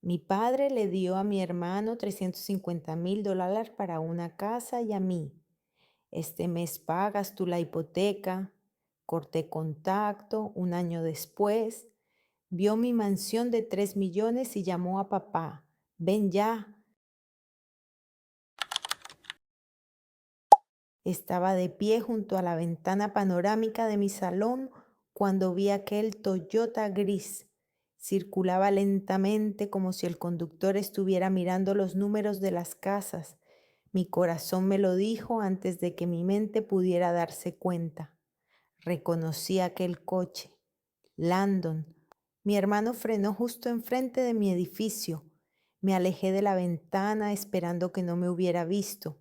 Mi padre le dio a mi hermano $350,000 para una casa y a mí. Este mes pagas tú la hipoteca. Corté contacto. Un año después, vio mi mansión de 3 millones y llamó a papá. Ven ya. Estaba de pie junto a la ventana panorámica de mi salón cuando vi aquel Toyota gris. Circulaba lentamente como si el conductor estuviera mirando los números de las casas. Mi corazón me lo dijo antes de que mi mente pudiera darse cuenta. Reconocí aquel coche. Landon. Mi hermano frenó justo enfrente de mi edificio. Me alejé de la ventana esperando que no me hubiera visto.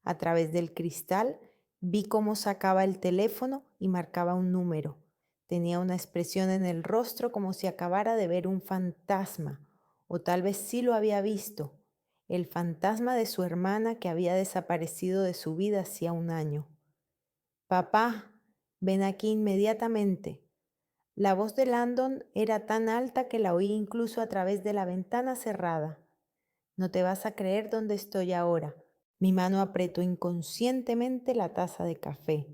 A través del cristal vi cómo sacaba el teléfono y marcaba un número. Tenía una expresión en el rostro como si acabara de ver un fantasma, o tal vez sí lo había visto, el fantasma de su hermana que había desaparecido de su vida hacía un año. Papá, ven aquí inmediatamente. La voz de Landon era tan alta que la oí incluso a través de la ventana cerrada. No te vas a creer dónde estoy ahora. Mi mano apretó inconscientemente la taza de café.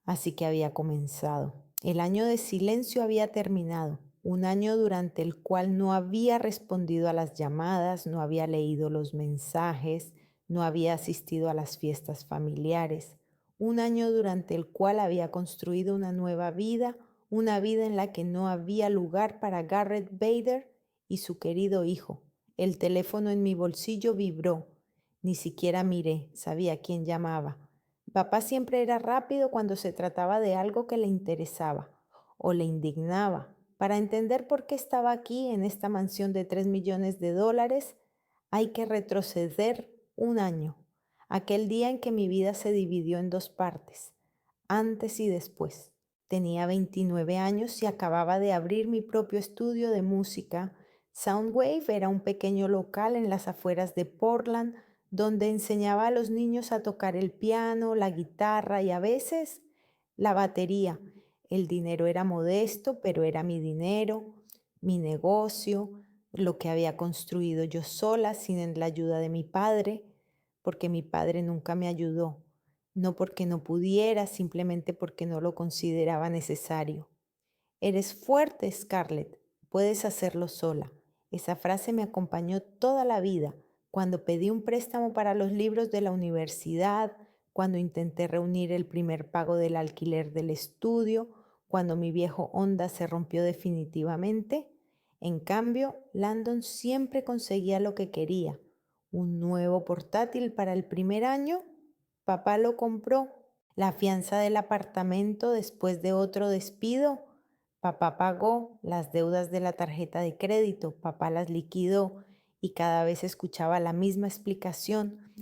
Así que había comenzado. El año de silencio había terminado. Un año durante el cual no había respondido a las llamadas, no había leído los mensajes, no había asistido a las fiestas familiares. Un año durante el cual había construido una vida en la que no había lugar para Garrett Bader y su querido hijo. El teléfono en mi bolsillo vibró. Ni siquiera miré, sabía quién llamaba. Papá siempre era rápido cuando se trataba de algo que le interesaba o le indignaba. Para entender por qué estaba aquí en esta mansión de 3 millones de dólares, hay que retroceder un año, aquel día en que mi vida se dividió en dos partes, antes y después. Tenía 29 años y acababa de abrir mi propio estudio de música. Soundwave era un pequeño local en las afueras de Portland donde enseñaba a los niños a tocar el piano, la guitarra y a veces la batería. El dinero era modesto, pero era mi dinero, mi negocio, lo que había construido yo sola sin la ayuda de mi padre, porque mi padre nunca me ayudó, no porque no pudiera, simplemente porque no lo consideraba necesario. Eres fuerte, Scarlett, puedes hacerlo sola. Esa frase me acompañó toda la vida, cuando pedí un préstamo para los libros de la universidad, cuando intenté reunir el primer pago del alquiler del estudio, cuando mi viejo Honda se rompió definitivamente. En cambio, Landon siempre conseguía lo que quería. Un nuevo portátil para el primer año. Papá lo compró. La fianza del apartamento después de otro despido. Papá pagó las deudas de la tarjeta de crédito, papá las liquidó y cada vez escuchaba la misma explicación.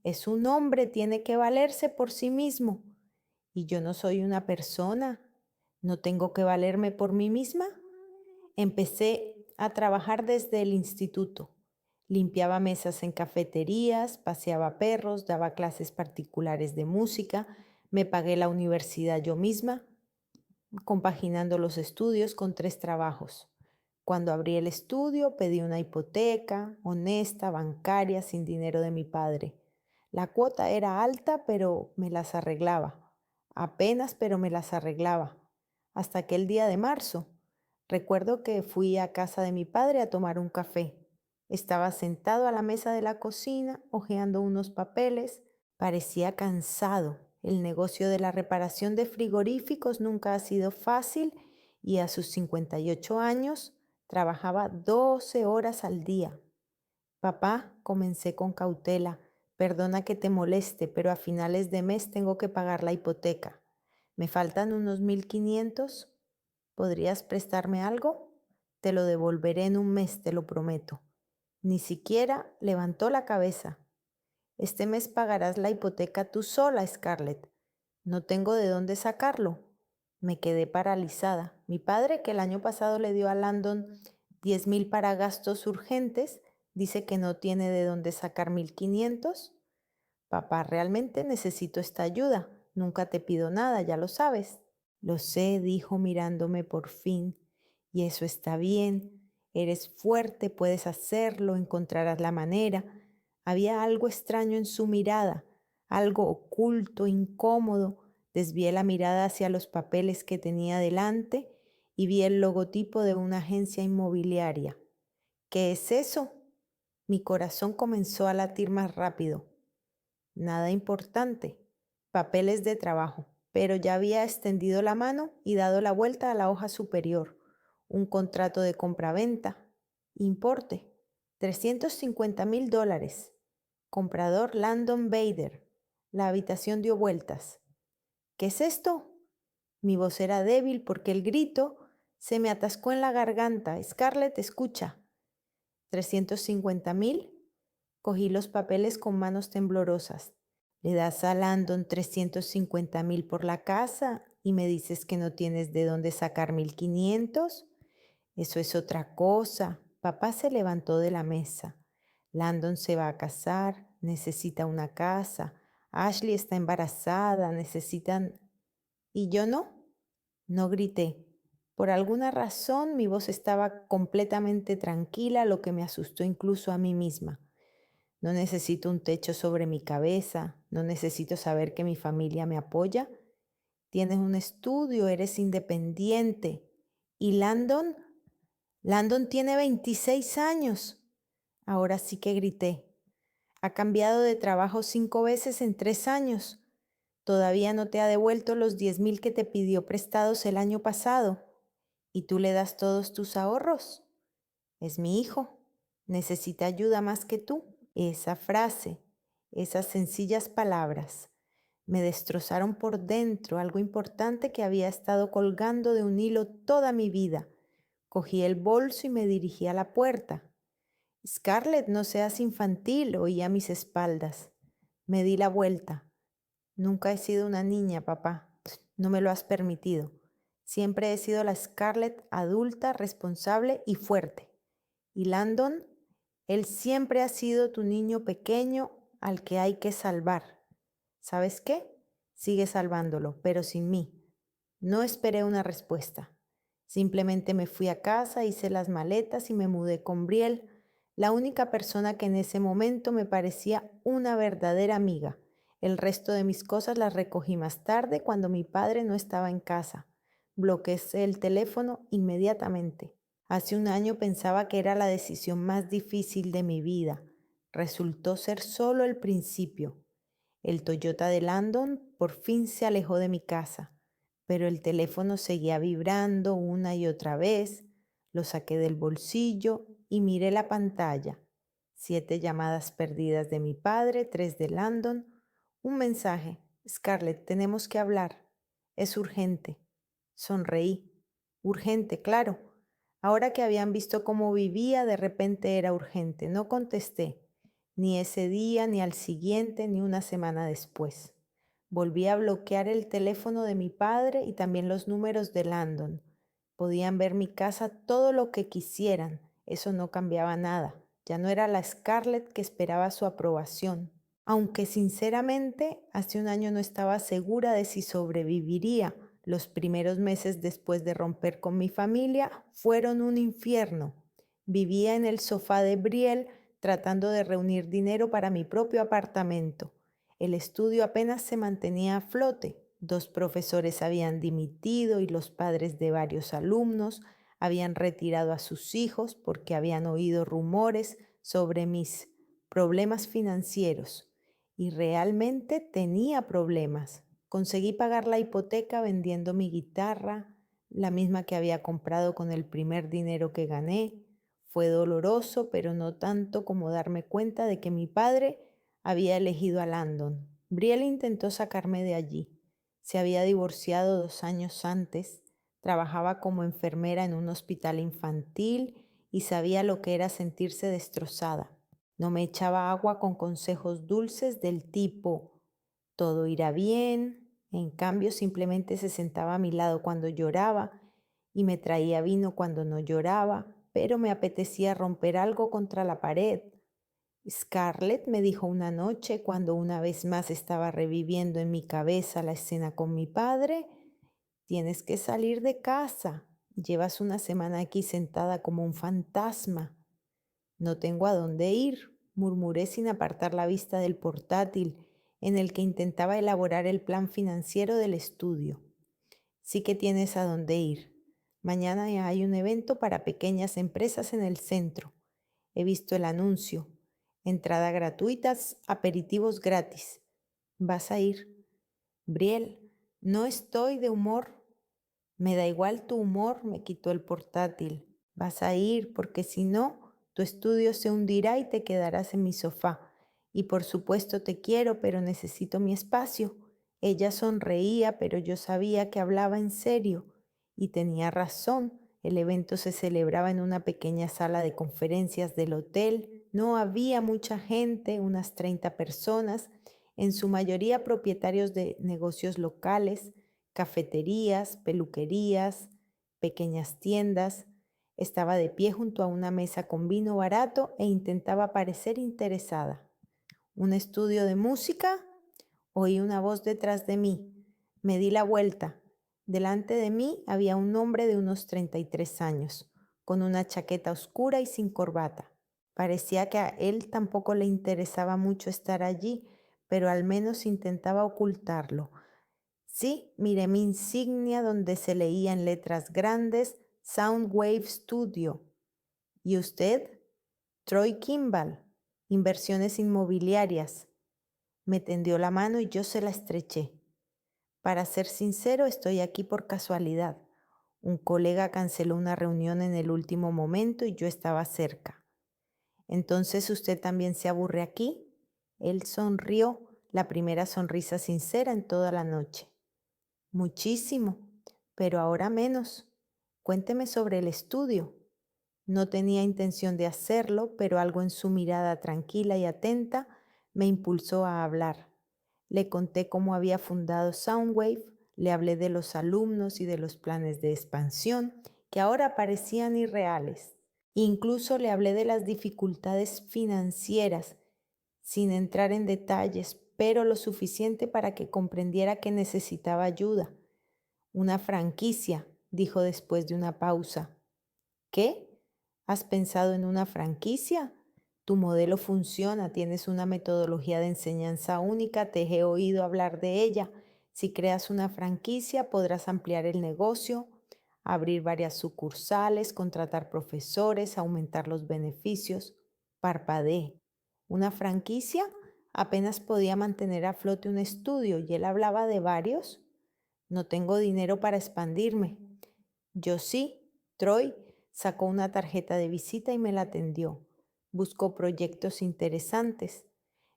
Es un hombre, tiene que valerse por sí mismo. Y yo no soy una persona, no tengo que valerme por mí misma. Empecé a trabajar desde el instituto. Limpiaba mesas en cafeterías, paseaba perros, daba clases particulares de música, me pagué la universidad yo misma, compaginando los estudios con 3 trabajos. Cuando abrí el estudio, pedí una hipoteca honesta, bancaria, sin dinero de mi padre. La cuota era alta, pero me las arreglaba. Apenas, pero me las arreglaba. Hasta aquel día de marzo. Recuerdo que fui a casa de mi padre a tomar un café. Estaba sentado a la mesa de la cocina, hojeando unos papeles. Parecía cansado. El negocio de la reparación de frigoríficos nunca ha sido fácil y a sus 58 años trabajaba 12 horas al día. Papá, comencé con cautela. Perdona que te moleste, pero a finales de mes tengo que pagar la hipoteca. Me faltan unos 1,500. ¿Podrías prestarme algo? Te lo devolveré en un mes, te lo prometo. Ni siquiera levantó la cabeza. Este mes pagarás la hipoteca tú sola, Scarlett. No tengo de dónde sacarlo. Me quedé paralizada. Mi padre, que el año pasado le dio a Landon 10,000 para gastos urgentes, dice que no tiene de dónde sacar 1,500. Papá, realmente necesito esta ayuda. Nunca te pido nada, ya lo sabes. Lo sé, dijo mirándome por fin. Y eso está bien. Eres fuerte, puedes hacerlo, encontrarás la manera. Había algo extraño en su mirada, algo oculto, incómodo. Desvié la mirada hacia los papeles que tenía delante y vi el logotipo de una agencia inmobiliaria. ¿Qué es eso? Mi corazón comenzó a latir más rápido. Nada importante. Papeles de trabajo. Pero ya había extendido la mano y dado la vuelta a la hoja superior. Un contrato de compraventa. Importe. $350,000. Comprador Landon Bader. La habitación dio vueltas. ¿Qué es esto? Mi voz era débil porque el grito se me atascó en la garganta. Scarlett, escucha. ¿350,000? Cogí los papeles con manos temblorosas. Le das a Landon 350,000 por la casa y me dices que no tienes de dónde sacar 1,500. Eso es otra cosa. Papá se levantó de la mesa. Landon se va a casar, necesita una casa. Ashley está embarazada, necesitan... ¿Y yo no? No grité. Por alguna razón mi voz estaba completamente tranquila, lo que me asustó incluso a mí misma. No necesito un techo sobre mi cabeza, no necesito saber que mi familia me apoya. Tienes un estudio, eres independiente. ¿Y Landon? Landon tiene 26 años. Ahora sí que grité. Ha cambiado de trabajo 5 veces en 3 años. Todavía no te ha devuelto los 10,000 que te pidió prestados el año pasado. ¿Y tú le das todos tus ahorros? Es mi hijo. Necesita ayuda más que tú. Esa frase, esas sencillas palabras, me destrozaron por dentro algo importante que había estado colgando de un hilo toda mi vida. Cogí el bolso y me dirigí a la puerta. Scarlett, no seas infantil, oí a mis espaldas. Me di la vuelta. Nunca he sido una niña, papá. No me lo has permitido. Siempre he sido la Scarlett adulta, responsable y fuerte. Y Landon, él siempre ha sido tu niño pequeño al que hay que salvar. ¿Sabes qué? Sigue salvándolo, pero sin mí. No esperé una respuesta. Simplemente me fui a casa, hice las maletas y me mudé con Brielle, la única persona que en ese momento me parecía una verdadera amiga. El resto de mis cosas las recogí más tarde cuando mi padre no estaba en casa. Bloqueé el teléfono inmediatamente. Hace un año pensaba que era la decisión más difícil de mi vida. Resultó ser solo el principio. El Toyota de Landon por fin se alejó de mi casa, pero el teléfono seguía vibrando una y otra vez. Lo saqué del bolsillo y miré la pantalla. 7 llamadas perdidas de mi padre, 3 de Landon. Un mensaje. Scarlett, tenemos que hablar. Es urgente. Sonreí. Urgente, claro. Ahora que habían visto cómo vivía, de repente era urgente. No contesté, ni ese día, ni al siguiente, ni una semana después. Volví a bloquear el teléfono de mi padre y también los números de Landon. Podían ver mi casa todo lo que quisieran. Eso no cambiaba nada. Ya no era la Scarlett que esperaba su aprobación. Aunque sinceramente, hace un año no estaba segura de si sobreviviría. Los primeros meses después de romper con mi familia fueron un infierno. Vivía en el sofá de Brielle tratando de reunir dinero para mi propio apartamento. El estudio apenas se mantenía a flote. 2 profesores habían dimitido y los padres de varios alumnos habían retirado a sus hijos porque habían oído rumores sobre mis problemas financieros. Y realmente tenía problemas. Conseguí pagar la hipoteca vendiendo mi guitarra, la misma que había comprado con el primer dinero que gané. Fue doloroso, pero no tanto como darme cuenta de que mi padre había elegido a Landon. Brielle intentó sacarme de allí. Se había divorciado 2 años antes, trabajaba como enfermera en un hospital infantil y sabía lo que era sentirse destrozada. No me echaba agua con consejos dulces del tipo, todo irá bien. En cambio, simplemente se sentaba a mi lado cuando lloraba y me traía vino cuando no lloraba, pero me apetecía romper algo contra la pared. Scarlett, me dijo una noche cuando una vez más estaba reviviendo en mi cabeza la escena con mi padre, tienes que salir de casa. Llevas una semana aquí sentada como un fantasma. No tengo a dónde ir, murmuré sin apartar la vista del portátil en el que intentaba elaborar el plan financiero del estudio. Sí que tienes a dónde ir. Mañana hay un evento para pequeñas empresas en el centro. He visto el anuncio. Entrada gratuitas, aperitivos gratis. ¿Vas a ir? Briel, no estoy de humor. Me da igual tu humor, me quitó el portátil. Vas a ir porque si no, tu estudio se hundirá y te quedarás en mi sofá. Y por supuesto te quiero, pero necesito mi espacio. Ella sonreía, pero yo sabía que hablaba en serio. Y tenía razón. El evento se celebraba en una pequeña sala de conferencias del hotel. No había mucha gente, unas 30 personas, en su mayoría propietarios de negocios locales, cafeterías, peluquerías, pequeñas tiendas. Estaba de pie junto a una mesa con vino barato e intentaba parecer interesada. ¿Un estudio de música? Oí una voz detrás de mí. Me di la vuelta. Delante de mí había un hombre de unos 33 años, con una chaqueta oscura y sin corbata. Parecía que a él tampoco le interesaba mucho estar allí, pero al menos intentaba ocultarlo. Sí, miré mi insignia donde se leía en letras grandes Soundwave Studio. ¿Y usted? Troy Kimball, Inversiones Inmobiliarias. Me tendió la mano y yo se la estreché. Para ser sincero, estoy aquí por casualidad. Un colega canceló una reunión en el último momento y yo estaba cerca. ¿Entonces usted también se aburre aquí? Él sonrió, la primera sonrisa sincera en toda la noche. Muchísimo, pero ahora menos. Cuénteme sobre el estudio. No tenía intención de hacerlo, pero algo en su mirada tranquila y atenta me impulsó a hablar. Le conté cómo había fundado Soundwave, le hablé de los alumnos y de los planes de expansión que ahora parecían irreales. Incluso le hablé de las dificultades financieras, sin entrar en detalles, pero lo suficiente para que comprendiera que necesitaba ayuda. Una franquicia, dijo después de una pausa. ¿Qué? ¿Has pensado en una franquicia? Tu modelo funciona, tienes una metodología de enseñanza única, te he oído hablar de ella. Si creas una franquicia, podrás ampliar el negocio, abrir varias sucursales, contratar profesores, aumentar los beneficios. Parpadeé. ¿Una franquicia? Apenas podía mantener a flote un estudio y él hablaba de varios. No tengo dinero para expandirme. Yo sí. Troy sacó una tarjeta de visita y me la tendió. Buscó proyectos interesantes.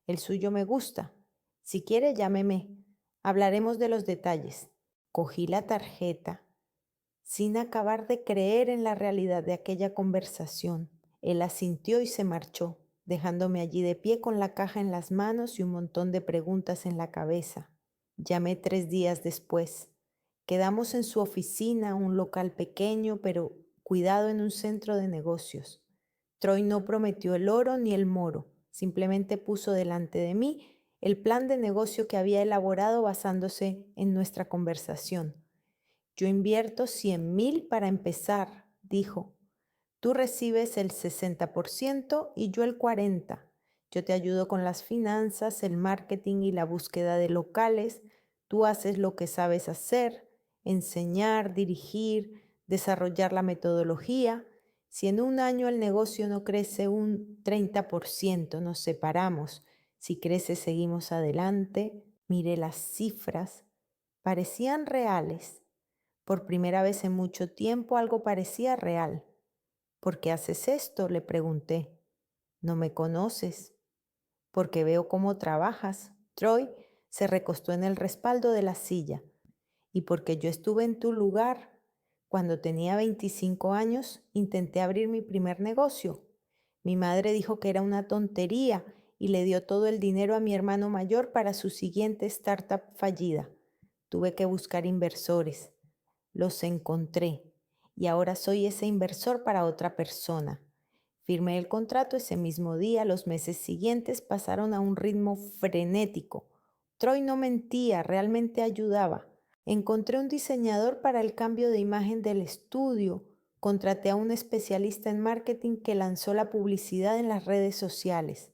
El suyo me gusta. Si quiere, llámeme. Hablaremos de los detalles. Cogí la tarjeta sin acabar de creer en la realidad de aquella conversación. Él asintió y se marchó, dejándome allí de pie con la caja en las manos y un montón de preguntas en la cabeza. Llamé 3 días después. Quedamos en su oficina, un local pequeño, pero cuidado en un centro de negocios. Troy no prometió el oro ni el moro, simplemente puso delante de mí el plan de negocio que había elaborado basándose en nuestra conversación. Yo invierto 100,000 para empezar, dijo. Tú recibes el 60% y yo el 40%. Yo te ayudo con las finanzas, el marketing y la búsqueda de locales. Tú haces lo que sabes hacer, enseñar, dirigir, desarrollar la metodología. Si en un año el negocio no crece un 30%, nos separamos. Si crece, seguimos adelante. Miré las cifras. Parecían reales. Por primera vez en mucho tiempo algo parecía real. ¿Por qué haces esto?, le pregunté. No me conoces. Porque veo cómo trabajas. Troy se recostó en el respaldo de la silla. Y porque yo estuve en tu lugar. Cuando tenía 25 años, intenté abrir mi primer negocio. Mi madre dijo que era una tontería y le dio todo el dinero a mi hermano mayor para su siguiente startup fallida. Tuve que buscar inversores. Los encontré y ahora soy ese inversor para otra persona. Firmé el contrato ese mismo día. Los meses siguientes pasaron a un ritmo frenético. Troy no mentía, realmente ayudaba. Encontré un diseñador para el cambio de imagen del estudio. Contraté a un especialista en marketing que lanzó la publicidad en las redes sociales.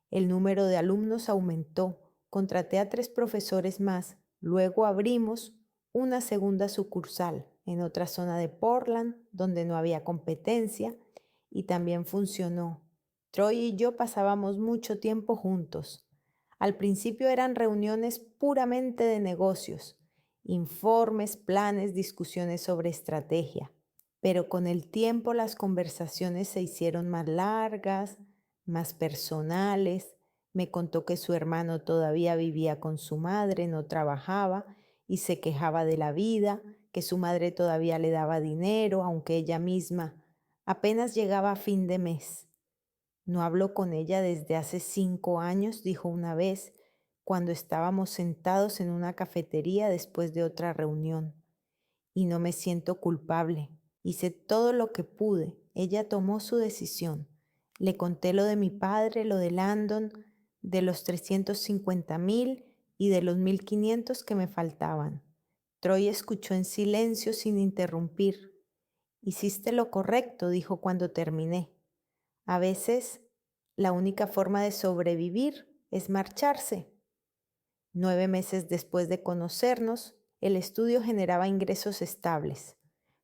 El número de alumnos aumentó. Contraté a 3 profesores más. Luego abrimos una segunda sucursal en otra zona de Portland, donde no había competencia, y también funcionó. Troy y yo pasábamos mucho tiempo juntos. Al principio eran reuniones puramente de negocios, informes, planes, discusiones sobre estrategia. Pero con el tiempo las conversaciones se hicieron más largas, más personales. Me contó que su hermano todavía vivía con su madre, no trabajaba y se quejaba de la vida, que su madre todavía le daba dinero, aunque ella misma apenas llegaba a fin de mes. No hablo con ella desde hace 5 años, dijo una vez, cuando estábamos sentados en una cafetería después de otra reunión. Y no me siento culpable. Hice todo lo que pude. Ella tomó su decisión. Le conté lo de mi padre, lo de Landon, de los 350,000 y de los 1,500 que me faltaban. Troy escuchó en silencio sin interrumpir. Hiciste lo correcto, dijo cuando terminé. A veces, la única forma de sobrevivir es marcharse. 9 meses después de conocernos, el estudio generaba ingresos estables.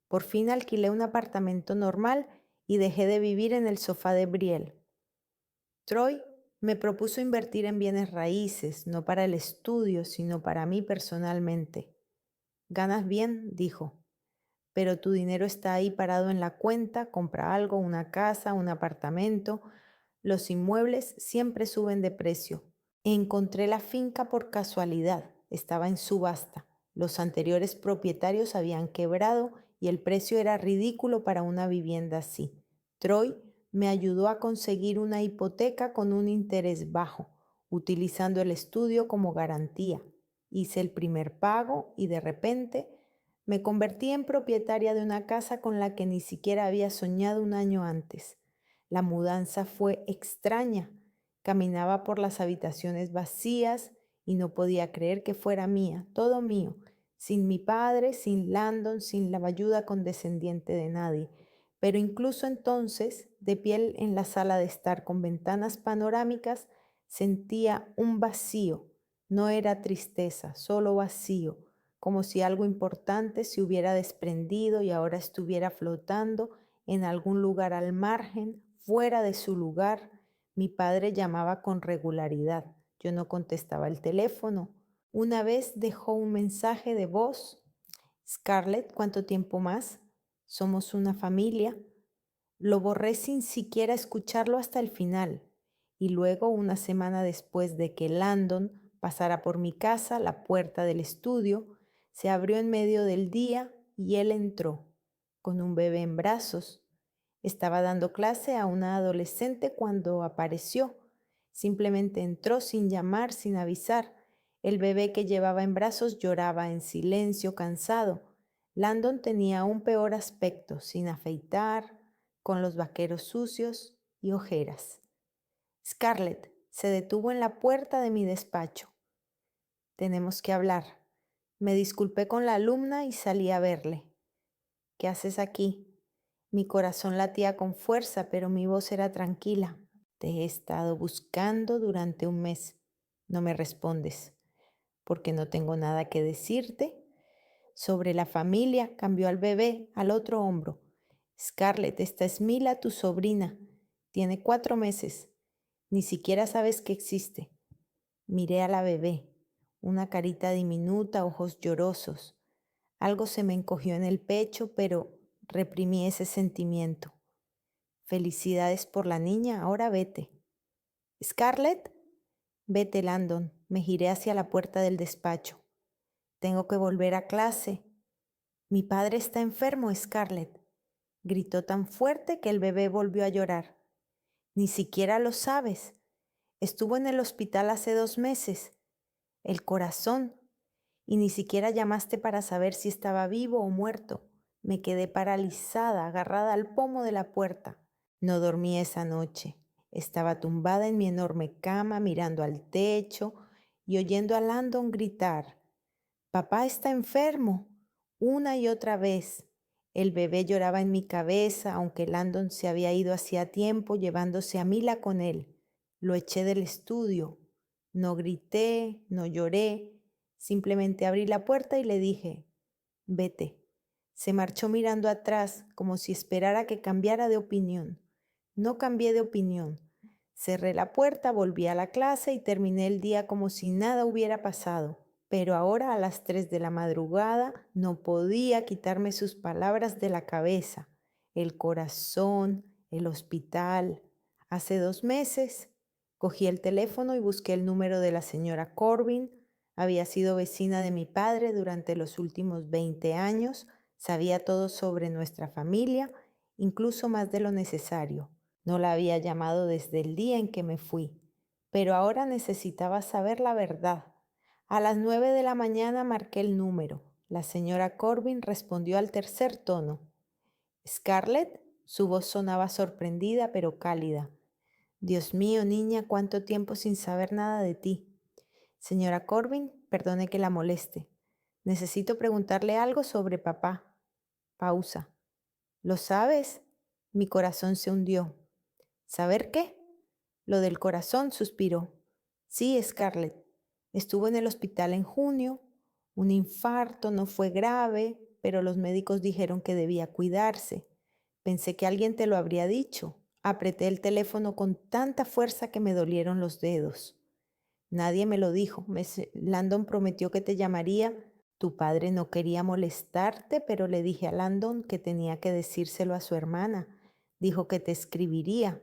Por fin alquilé un apartamento normal y dejé de vivir en el sofá de Brielle. Troy me propuso invertir en bienes raíces, no para el estudio, sino para mí personalmente. Ganas bien, dijo, pero tu dinero está ahí parado en la cuenta, compra algo, una casa, un apartamento. Los inmuebles siempre suben de precio. Encontré la finca por casualidad, estaba en subasta. Los anteriores propietarios habían quebrado y el precio era ridículo para una vivienda así. Troy me ayudó a conseguir una hipoteca con un interés bajo, utilizando el estudio como garantía. Hice el primer pago y de repente me convertí en propietaria de una casa con la que ni siquiera había soñado un año antes. La mudanza fue extraña. Caminaba por las habitaciones vacías y no podía creer que fuera mía, todo mío, sin mi padre, sin Landon, sin la ayuda condescendiente de nadie. Pero incluso entonces, de pie en la sala de estar con ventanas panorámicas, sentía un vacío. No era tristeza, solo vacío, como si algo importante se hubiera desprendido y ahora estuviera flotando en algún lugar al margen, fuera de su lugar. Mi padre llamaba con regularidad. Yo no contestaba el teléfono. Una vez dejó un mensaje de voz. Scarlett, ¿cuánto tiempo más? Somos una familia. Lo borré sin siquiera escucharlo hasta el final. Y luego, una semana después de que Landon pasara por mi casa, la puerta del estudio se abrió en medio del día y él entró, con un bebé en brazos. Estaba dando clase a una adolescente cuando apareció. Simplemente entró sin llamar, sin avisar. El bebé que llevaba en brazos lloraba en silencio, cansado. Landon tenía un peor aspecto, sin afeitar, con los vaqueros sucios y ojeras. Scarlett se detuvo en la puerta de mi despacho. Tenemos que hablar. Me disculpé con la alumna y salí a verle. ¿Qué haces aquí? Mi corazón latía con fuerza, pero mi voz era tranquila. Te he estado buscando durante un mes. No me respondes, porque no tengo nada que decirte. Sobre la familia, cambió al bebé al otro hombro. Scarlett, esta es Mila, tu sobrina. Tiene 4 meses. Ni siquiera sabes que existe. Miré a la bebé, una carita diminuta, ojos llorosos. Algo se me encogió en el pecho, pero reprimí ese sentimiento. Felicidades por la niña, ahora vete. Scarlett, vete, Landon. Me giré hacia la puerta del despacho. Tengo que volver a clase. Mi padre está enfermo, Scarlett. Gritó tan fuerte que el bebé volvió a llorar. Ni siquiera lo sabes. Estuvo en el hospital hace 2 meses. El corazón. Y ni siquiera llamaste para saber si estaba vivo o muerto. Me quedé paralizada, agarrada al pomo de la puerta. No dormí esa noche. Estaba tumbada en mi enorme cama, mirando al techo y oyendo a Landon gritar. Papá está enfermo, una y otra vez. El bebé lloraba en mi cabeza, aunque Landon se había ido hacía tiempo llevándose a Mila con él. Lo eché del estudio. No grité, no lloré, simplemente abrí la puerta y le dije, vete. Se marchó mirando atrás, como si esperara que cambiara de opinión. No cambié de opinión. Cerré la puerta, volví a la clase y terminé el día como si nada hubiera pasado. Pero ahora a las 3 de la madrugada no podía quitarme sus palabras de la cabeza. El corazón, el hospital. Hace 2 meses cogí el teléfono y busqué el número de la señora Corbin. Había sido vecina de mi padre durante los últimos 20 años, sabía todo sobre nuestra familia, incluso más de lo necesario. No la había llamado desde el día en que me fui, pero ahora necesitaba saber la verdad. A las 9 de la mañana marqué el número. La señora Corbin respondió al tercer tono. Scarlett, su voz sonaba sorprendida pero cálida. Dios mío, niña, cuánto tiempo sin saber nada de ti. Señora Corbin, perdone que la moleste. Necesito preguntarle algo sobre papá. Pausa. ¿Lo sabes? Mi corazón se hundió. ¿Saber qué? Lo del corazón, suspiró. Sí, Scarlett. Estuvo en el hospital en junio. Un infarto, no fue grave, pero los médicos dijeron que debía cuidarse. Pensé que alguien te lo habría dicho. Apreté el teléfono con tanta fuerza que me dolieron los dedos. Nadie me lo dijo. Landon prometió que te llamaría. Tu padre no quería molestarte, pero le dije a Landon que tenía que decírselo a su hermana. Dijo que te escribiría.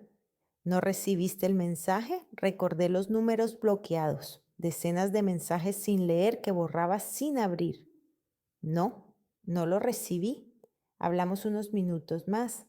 ¿No recibiste el mensaje? Recordé los números bloqueados, decenas de mensajes sin leer que borraba sin abrir. No, no lo recibí. Hablamos unos minutos más.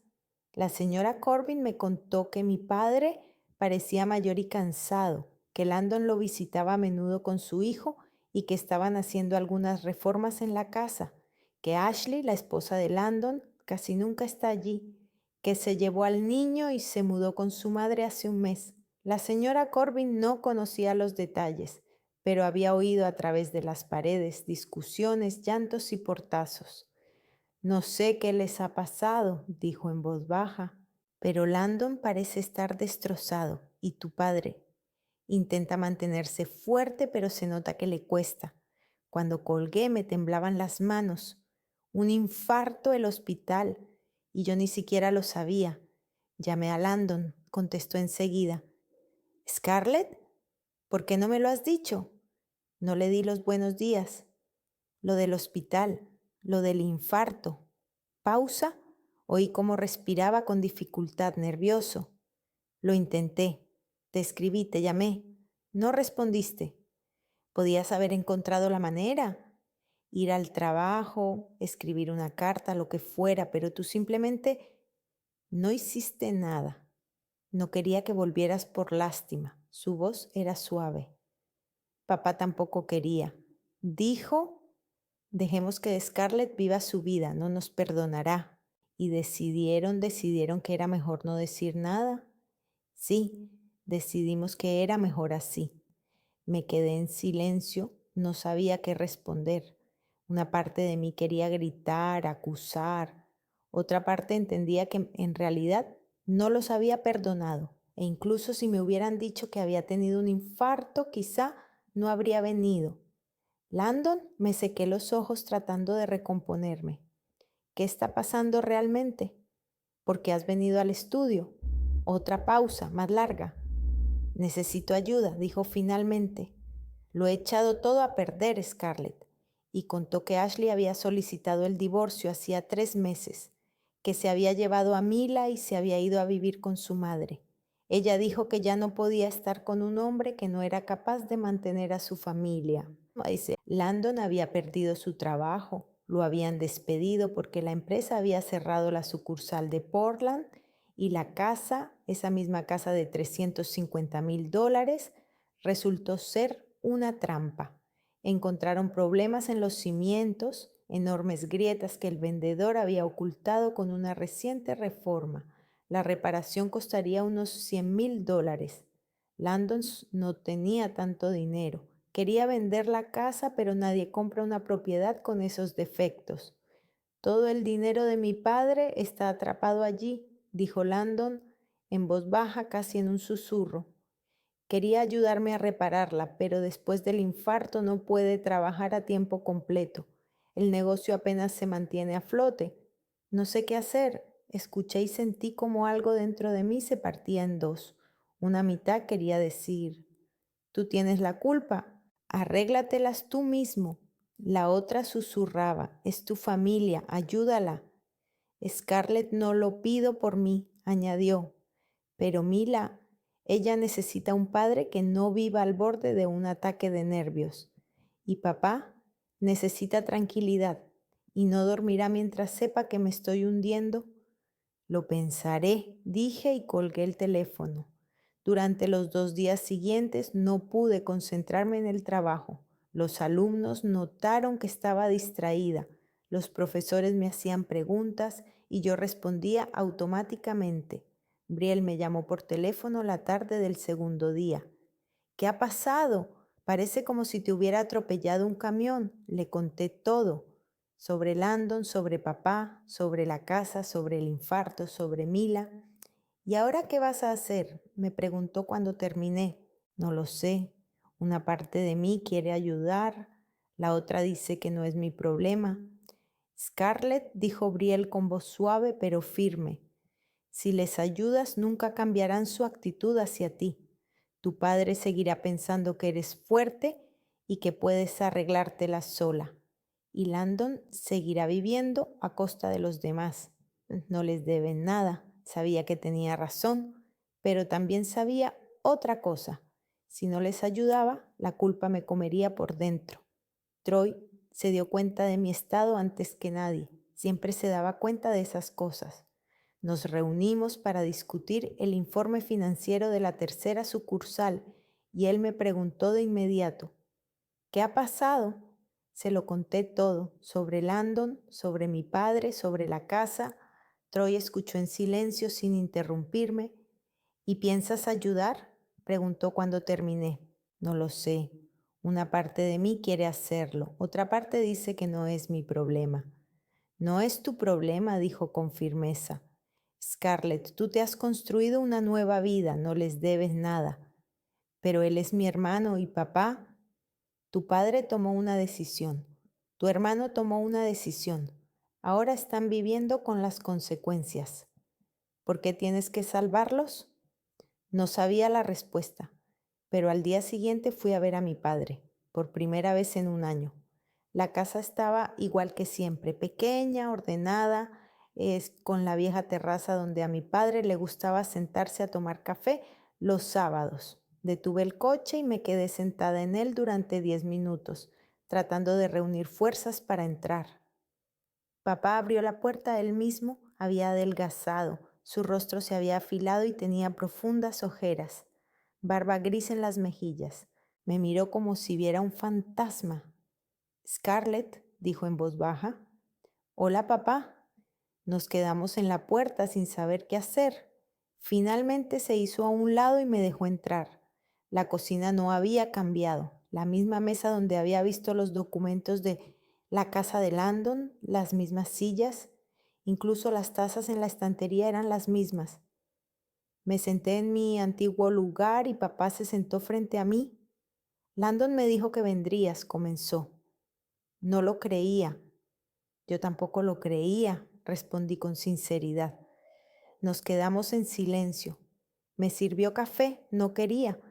La señora Corbin me contó que mi padre parecía mayor y cansado, que Landon lo visitaba a menudo con su hijo y que estaban haciendo algunas reformas en la casa, que Ashley, la esposa de Landon, casi nunca está allí, que se llevó al niño y se mudó con su madre hace un mes. La señora Corbin no conocía los detalles, pero había oído a través de las paredes discusiones, llantos y portazos. No sé qué les ha pasado, dijo en voz baja, pero Landon parece estar destrozado y tu padre intenta mantenerse fuerte, pero se nota que le cuesta. Cuando colgué me temblaban las manos. Un infarto, el hospital, y yo ni siquiera lo sabía. Llamé a Landon, contestó enseguida. ¿Scarlett? ¿Por qué no me lo has dicho? No le di los buenos días. Lo del hospital, lo del infarto. Pausa, oí cómo respiraba con dificultad, nervioso. Lo intenté. Te escribí, te llamé. No respondiste. Podías haber encontrado la manera. Ir al trabajo, escribir una carta, lo que fuera, pero tú simplemente no hiciste nada. No quería que volvieras por lástima. Su voz era suave. Papá tampoco quería. Dijo, dejemos que Scarlett viva su vida, no nos perdonará. Y decidieron que era mejor no decir nada. Sí, decidimos que era mejor así. Me quedé en silencio, no sabía qué responder. Una parte de mí quería gritar, acusar. Otra parte entendía que en realidad no los había perdonado. E incluso si me hubieran dicho que había tenido un infarto, quizá no habría venido. Landon, me sequé los ojos tratando de recomponerme. ¿Qué está pasando realmente? ¿Por qué has venido al estudio? Otra pausa, más larga. Necesito ayuda, dijo finalmente. Lo he echado todo a perder, Scarlett. Y contó que Ashley había solicitado el divorcio hacía 3 meses, que se había llevado a Mila y se había ido a vivir con su madre. Ella dijo que ya no podía estar con un hombre que no era capaz de mantener a su familia. Dice, Landon había perdido su trabajo, lo habían despedido porque la empresa había cerrado la sucursal de Portland y la casa, esa misma casa de $350,000, resultó ser una trampa. Encontraron problemas en los cimientos, enormes grietas que el vendedor había ocultado con una reciente reforma. La reparación costaría unos $100,000. Landon no tenía tanto dinero Quería vender la casa, pero nadie compra una propiedad con esos defectos. Todo el dinero de mi padre está atrapado allí, dijo Landon en voz baja, casi en un susurro. Quería ayudarme a repararla, pero después del infarto no puede trabajar a tiempo completo. El negocio apenas se mantiene a flote. No sé qué hacer. Escuché y sentí como algo dentro de mí se partía en dos. Una mitad quería decir, tú tienes la culpa, arréglatelas tú mismo. La otra susurraba, es tu familia, ayúdala. Scarlett no lo pido por mí, añadió, pero Mila, ella necesita un padre que no viva al borde de un ataque de nervios. Y papá necesita tranquilidad y no dormirá mientras sepa que me estoy hundiendo. Lo pensaré, dije y colgué el teléfono. Durante los 2 días siguientes no pude concentrarme en el trabajo. Los alumnos notaron que estaba distraída. Los profesores me hacían preguntas y yo respondía automáticamente. Brielle me llamó por teléfono la tarde del segundo día. ¿Qué ha pasado? Parece como si te hubiera atropellado un camión. Le conté todo. Sobre Landon, sobre papá, sobre la casa, sobre el infarto, sobre Mila. ¿Y ahora qué vas a hacer? Me preguntó cuando terminé. No lo sé. Una parte de mí quiere ayudar, la otra dice que no es mi problema. Scarlett, dijo Brielle con voz suave pero firme, si les ayudas nunca cambiarán su actitud hacia ti. Tu padre seguirá pensando que eres fuerte y que puedes arreglártela sola. Y Landon seguirá viviendo a costa de los demás. No les deben nada. Sabía que tenía razón, pero también sabía otra cosa. Si no les ayudaba, la culpa me comería por dentro. Troy se dio cuenta de mi estado antes que nadie. Siempre se daba cuenta de esas cosas. Nos reunimos para discutir el informe financiero de la tercera sucursal y él me preguntó de inmediato, ¿qué ha pasado? Se lo conté todo, sobre Landon, sobre mi padre, sobre la casa. Troy escuchó en silencio sin interrumpirme. ¿Y piensas ayudar? Preguntó cuando terminé. No lo sé. Una parte de mí quiere hacerlo, otra parte dice que no es mi problema. No es tu problema, dijo con firmeza. Scarlett, tú te has construido una nueva vida, no les debes nada. Pero él es mi hermano y papá. Tu padre tomó una decisión, tu hermano tomó una decisión. Ahora están viviendo con las consecuencias. ¿Por qué tienes que salvarlos? No sabía la respuesta, pero al día siguiente fui a ver a mi padre, por primera vez en un año. La casa estaba igual que siempre, pequeña, ordenada, con la vieja terraza donde a mi padre le gustaba sentarse a tomar café los sábados. Detuve el coche y me quedé sentada en él durante 10 minutos, tratando de reunir fuerzas para entrar. Papá abrió la puerta él mismo, había adelgazado, su rostro se había afilado y tenía profundas ojeras, barba gris en las mejillas. Me miró como si viera un fantasma. Scarlett, dijo en voz baja. Hola, papá. Nos quedamos en la puerta sin saber qué hacer. Finalmente se hizo a un lado y me dejó entrar. La cocina no había cambiado. La misma mesa donde había visto los documentos de la casa de Landon, las mismas sillas, incluso las tazas en la estantería eran las mismas. Me senté en mi antiguo lugar y papá se sentó frente a mí. Landon me dijo que vendrías, comenzó. No lo creía. Yo tampoco lo creía, respondí con sinceridad. Nos quedamos en silencio. Me sirvió café, no quería,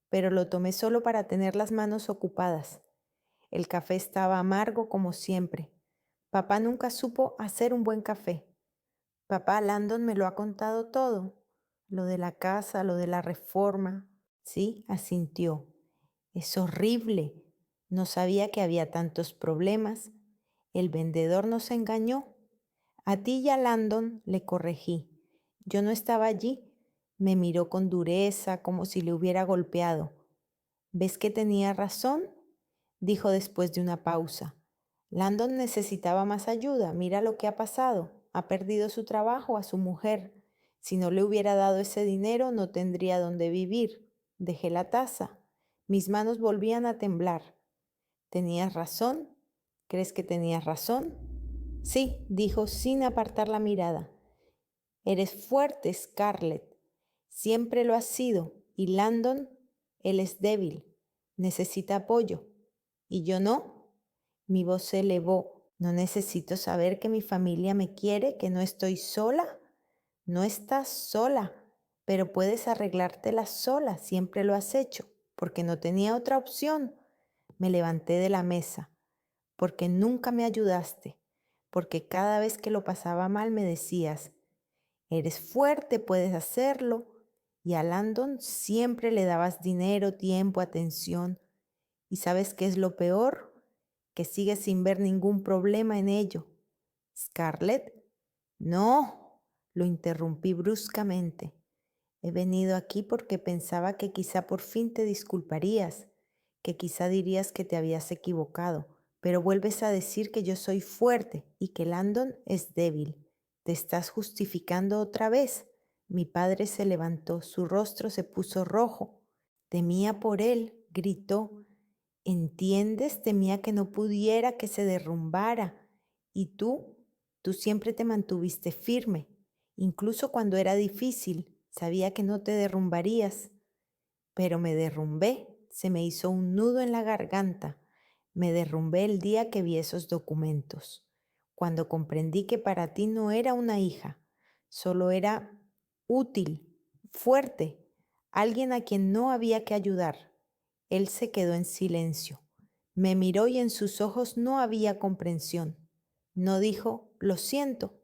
pero lo tomé solo para tener las manos ocupadas. El café estaba amargo como siempre. Papá nunca supo hacer un buen café. Papá, Landon me lo ha contado todo, lo de la casa, lo de la reforma. Sí, asintió. Es horrible. No sabía que había tantos problemas. El vendedor nos engañó. A ti y a Landon le corregí. Yo no estaba allí. Me miró con dureza, como si le hubiera golpeado. ¿Ves que tenía razón? Dijo después de una pausa. Landon necesitaba más ayuda. Mira lo que ha pasado. Ha perdido su trabajo, a su mujer. Si no le hubiera dado ese dinero, no tendría dónde vivir. Dejé la taza. Mis manos volvían a temblar. ¿Tenías razón? ¿Crees que tenías razón? Sí, dijo sin apartar la mirada. Eres fuerte, Scarlett. Siempre lo has sido. Y Landon, él es débil. Necesita apoyo. ¿Y yo no? Mi voz se elevó. ¿No necesito saber que mi familia me quiere, que no estoy sola? No estás sola, pero puedes arreglártela sola, siempre lo has hecho, porque no tenía otra opción. Me levanté de la mesa, porque nunca me ayudaste, porque cada vez que lo pasaba mal me decías, eres fuerte, puedes hacerlo. Y a Landon siempre le dabas dinero, tiempo, atención. ¿Y sabes qué es lo peor? Que sigues sin ver ningún problema en ello. Scarlett, no, lo interrumpí bruscamente. He venido aquí porque pensaba que quizá por fin te disculparías, que quizá dirías que te habías equivocado, pero vuelves a decir que yo soy fuerte y que Landon es débil. ¿Te estás justificando otra vez? Mi padre se levantó, su rostro se puso rojo. Temía por él, gritó. ¿Entiendes? Temía que no pudiera, que se derrumbara. Y tú siempre te mantuviste firme, incluso cuando era difícil. Sabía que no te derrumbarías, pero me derrumbé. Se me hizo un nudo en la garganta. Me derrumbé el día que vi esos documentos, cuando comprendí que para ti no era una hija, solo era útil, fuerte, alguien a quien no había que ayudar. Él se quedó en silencio. Me miró y en sus ojos no había comprensión. No dijo, lo siento.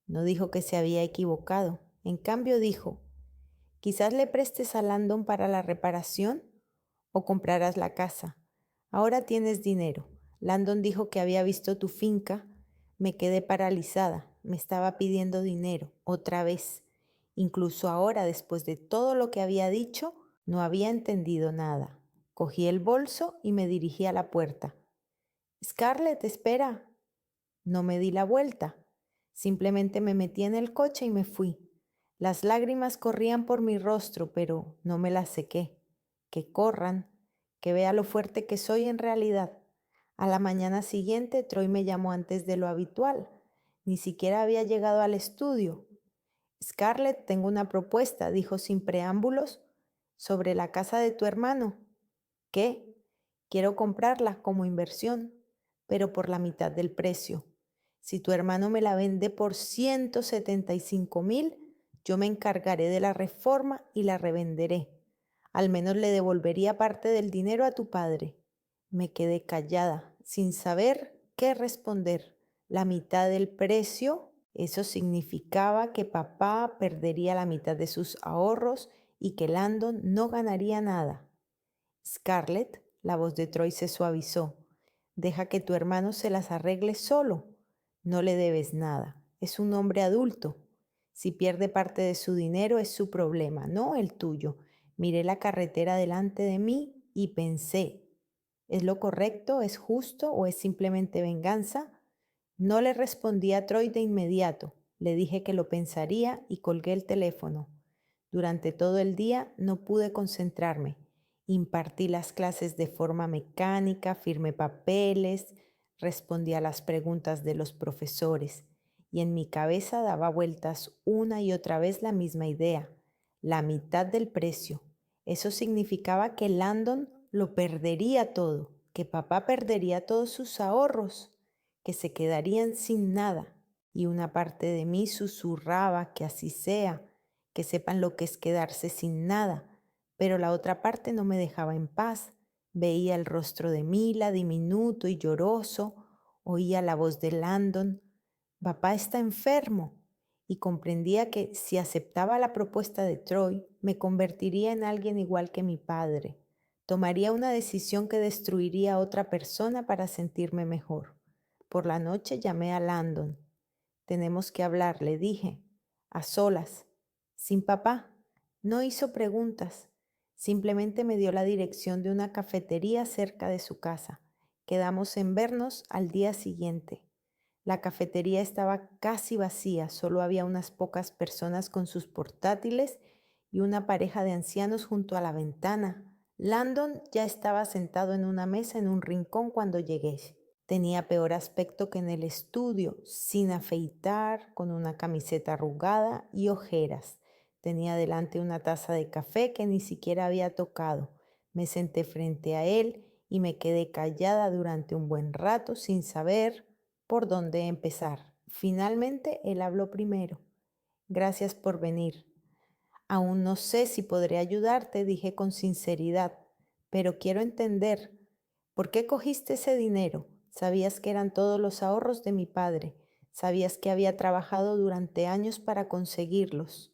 No dijo que se había equivocado. En cambio dijo, quizás le prestes a Landon para la reparación o comprarás la casa. Ahora tienes dinero. Landon dijo que había visto tu finca. Me quedé paralizada. Me estaba pidiendo dinero, otra vez. Incluso ahora, después de todo lo que había dicho, no había entendido nada. Cogí el bolso y me dirigí a la puerta. Scarlett, espera. No me di la vuelta. Simplemente me metí en el coche y me fui. Las lágrimas corrían por mi rostro, pero no me las sequé. Que corran, que vea lo fuerte que soy en realidad. A la mañana siguiente, Troy me llamó antes de lo habitual. Ni siquiera había llegado al estudio. Scarlett, tengo una propuesta, dijo sin preámbulos, sobre la casa de tu hermano. ¿Qué? Quiero comprarla como inversión, pero por la mitad del precio. Si tu hermano me la vende por 175,000, yo me encargaré de la reforma y la revenderé. Al menos le devolvería parte del dinero a tu padre. Me quedé callada, sin saber qué responder. La mitad del precio, eso significaba que papá perdería la mitad de sus ahorros y que Landon no ganaría nada. Scarlett, la voz de Troy se suavizó. Deja que tu hermano se las arregle solo. No le debes nada. Es un hombre adulto. Si pierde parte de su dinero es su problema, no el tuyo. Miré la carretera delante de mí y pensé, ¿es lo correcto? ¿Es justo? ¿O es simplemente venganza? No le respondí a Troy de inmediato. Le dije que lo pensaría y colgué el teléfono. Durante todo el día no pude concentrarme. Impartí las clases de forma mecánica, firmé papeles, respondí a las preguntas de los profesores y en mi cabeza daba vueltas una y otra vez la misma idea, la mitad del precio. Eso significaba que Landon lo perdería todo, que papá perdería todos sus ahorros, que se quedarían sin nada. Y una parte de mí susurraba que así sea, que sepan lo que es quedarse sin nada, pero la otra parte no me dejaba en paz. Veía el rostro de Mila, diminuto y lloroso, oía la voz de Landon. Papá está enfermo, y comprendía que si aceptaba la propuesta de Troy, me convertiría en alguien igual que mi padre. Tomaría una decisión que destruiría a otra persona para sentirme mejor. Por la noche llamé a Landon. Tenemos que hablar, le dije, a solas, sin papá. No hizo preguntas, simplemente me dio la dirección de una cafetería cerca de su casa. Quedamos en vernos al día siguiente. La cafetería estaba casi vacía, solo había unas pocas personas con sus portátiles y una pareja de ancianos junto a la ventana. Landon ya estaba sentado en una mesa en un rincón cuando llegué. Tenía peor aspecto que en el estudio, sin afeitar, con una camiseta arrugada y ojeras. Tenía delante una taza de café que ni siquiera había tocado. Me senté frente a él y me quedé callada durante un buen rato sin saber por dónde empezar. Finalmente él habló primero. Gracias por venir. Aún no sé si podré ayudarte, dije con sinceridad, pero quiero entender, ¿por qué cogiste ese dinero? Sabías que eran todos los ahorros de mi padre. Sabías que había trabajado durante años para conseguirlos.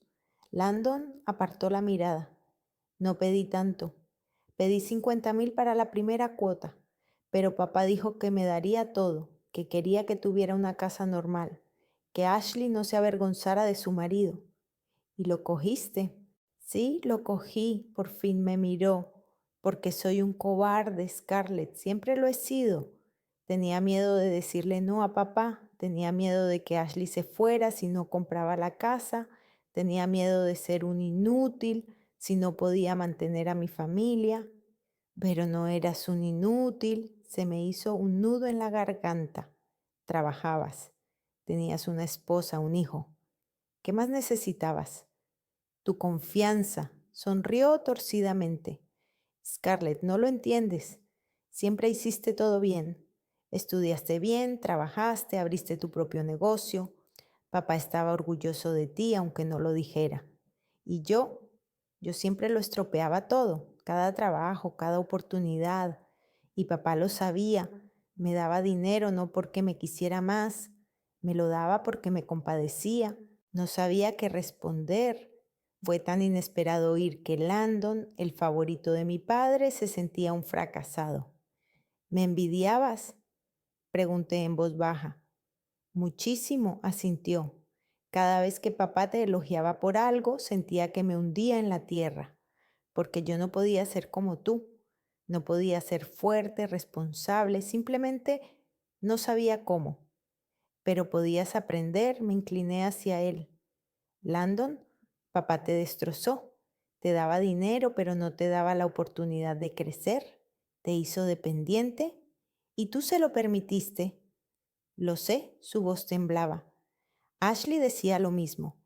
Landon apartó la mirada. No pedí tanto. Pedí 50,000 para la primera cuota, pero papá dijo que me daría todo, que quería que tuviera una casa normal, que Ashley no se avergonzara de su marido. ¿Y lo cogiste? Sí, lo cogí, por fin me miró, porque soy un cobarde, Scarlett, siempre lo he sido. Tenía miedo de decirle no a papá, tenía miedo de que Ashley se fuera si no compraba la casa, tenía miedo de ser un inútil si no podía mantener a mi familia. Pero no eras un inútil, se me hizo un nudo en la garganta. Trabajabas, tenías una esposa, un hijo. ¿Qué más necesitabas? Tu confianza. Sonrió torcidamente. Scarlett, no lo entiendes. Siempre hiciste todo bien. Estudiaste bien, trabajaste, abriste tu propio negocio. Papá estaba orgulloso de ti, aunque no lo dijera. Y yo siempre lo estropeaba todo, cada trabajo, cada oportunidad. Y papá lo sabía. Me daba dinero no porque me quisiera más, me lo daba porque me compadecía. No sabía qué responder. Fue tan inesperado oír que Landon, el favorito de mi padre, se sentía un fracasado. ¿Me envidiabas? Pregunté en voz baja. Muchísimo, asintió. Cada vez que papá te elogiaba por algo, sentía que me hundía en la tierra, porque yo no podía ser como tú. No podía ser fuerte, responsable, simplemente no sabía cómo. Pero podías aprender, me incliné hacia él. Landon, papá te destrozó, te daba dinero, pero no te daba la oportunidad de crecer, te hizo dependiente y tú se lo permitiste. Lo sé, su voz temblaba. Ashley decía lo mismo.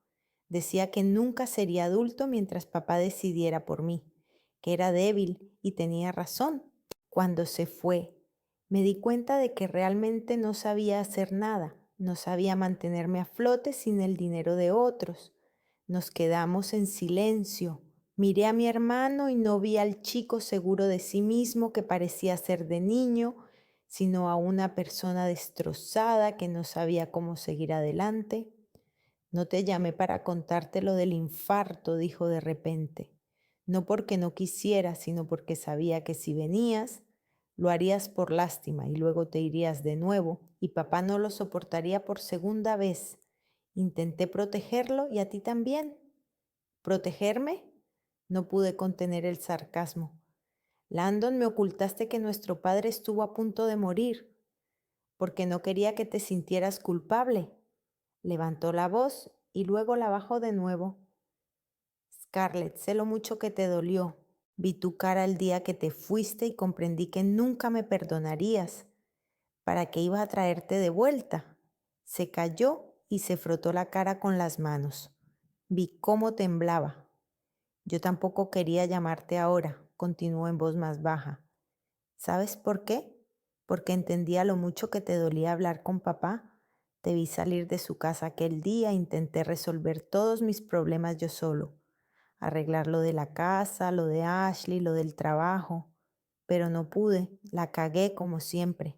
Decía que nunca sería adulto mientras papá decidiera por mí, que era débil y tenía razón. Cuando se fue, me di cuenta de que realmente no sabía hacer nada, no sabía mantenerme a flote sin el dinero de otros. Nos quedamos en silencio. Miré a mi hermano y no vi al chico seguro de sí mismo que parecía ser de niño, sino a una persona destrozada que no sabía cómo seguir adelante. No te llamé para contarte lo del infarto, dijo de repente. No porque no quisiera, sino porque sabía que si venías, lo harías por lástima y luego te irías de nuevo y papá no lo soportaría por segunda vez. Intenté protegerlo y a ti también. ¿Protegerme? No pude contener el sarcasmo. Landon, me ocultaste que nuestro padre estuvo a punto de morir, porque no quería que te sintieras culpable. Levantó la voz y luego la bajó de nuevo. Scarlett, sé lo mucho que te dolió. Vi tu cara el día que te fuiste y comprendí que nunca me perdonarías. ¿Para qué iba a traerte de vuelta? Se calló y se frotó la cara con las manos. Vi cómo temblaba. Yo tampoco quería llamarte ahora, continuó en voz más baja. ¿Sabes por qué? Porque entendía lo mucho que te dolía hablar con papá. Te vi salir de su casa aquel día, intenté resolver todos mis problemas yo solo, arreglar lo de la casa, lo de Ashley, lo del trabajo, pero no pude, la cagué como siempre.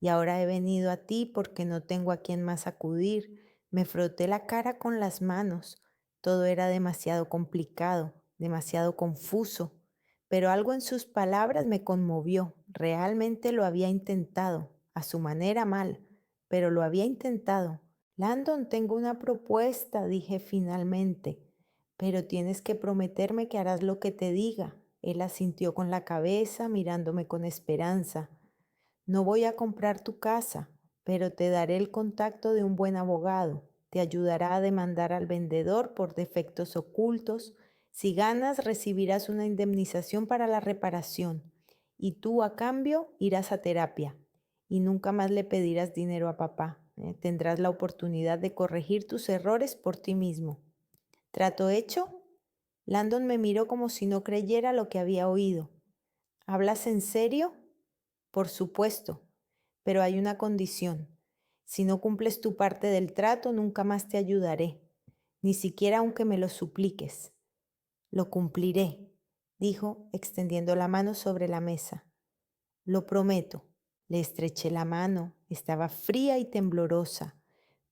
Y ahora he venido a ti porque no tengo a quién más acudir. Me froté la cara con las manos. Todo era demasiado complicado, demasiado confuso, pero algo en sus palabras me conmovió. Realmente lo había intentado, a su manera mal, pero lo había intentado. Landon, tengo una propuesta, dije finalmente, pero tienes que prometerme que harás lo que te diga. Él asintió con la cabeza, mirándome con esperanza. No voy a comprar tu casa, pero te daré el contacto de un buen abogado. Te ayudará a demandar al vendedor por defectos ocultos Si ganas, recibirás una indemnización para la reparación y tú a cambio irás a terapia y nunca más le pedirás dinero a papá. Tendrás la oportunidad de corregir tus errores por ti mismo. ¿Trato hecho? Landon me miró como si no creyera lo que había oído. ¿Hablas en serio? Por supuesto, pero hay una condición. Si no cumples tu parte del trato, nunca más te ayudaré, ni siquiera aunque me lo supliques. Lo cumpliré, dijo, extendiendo la mano sobre la mesa. Lo prometo. Le estreché la mano, estaba fría y temblorosa,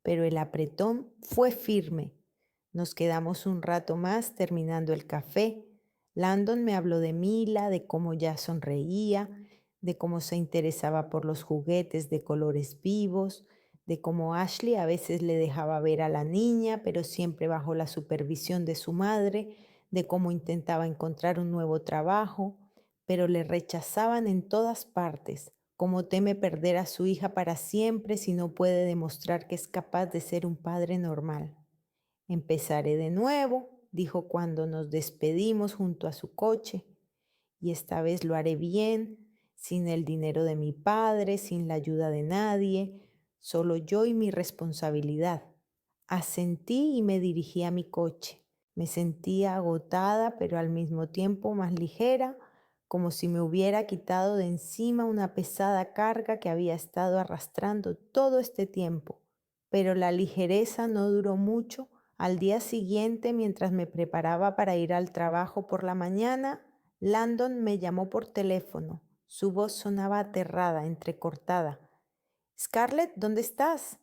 pero el apretón fue firme. Nos quedamos un rato más terminando el café. Landon me habló de Mila, de cómo ya sonreía, de cómo se interesaba por los juguetes de colores vivos, de cómo Ashley a veces le dejaba ver a la niña, pero siempre bajo la supervisión de su madre, de cómo intentaba encontrar un nuevo trabajo, pero le rechazaban en todas partes, cómo teme perder a su hija para siempre si no puede demostrar que es capaz de ser un padre normal. Empezaré de nuevo, dijo cuando nos despedimos junto a su coche, y esta vez lo haré bien, sin el dinero de mi padre, sin la ayuda de nadie, solo yo y mi responsabilidad. Asentí y me dirigí a mi coche. Me sentía agotada, pero al mismo tiempo más ligera, como si me hubiera quitado de encima una pesada carga que había estado arrastrando todo este tiempo. Pero la ligereza no duró mucho. Al día siguiente, mientras me preparaba para ir al trabajo por la mañana, Landon me llamó por teléfono. Su voz sonaba aterrada, entrecortada. Scarlett, ¿dónde estás?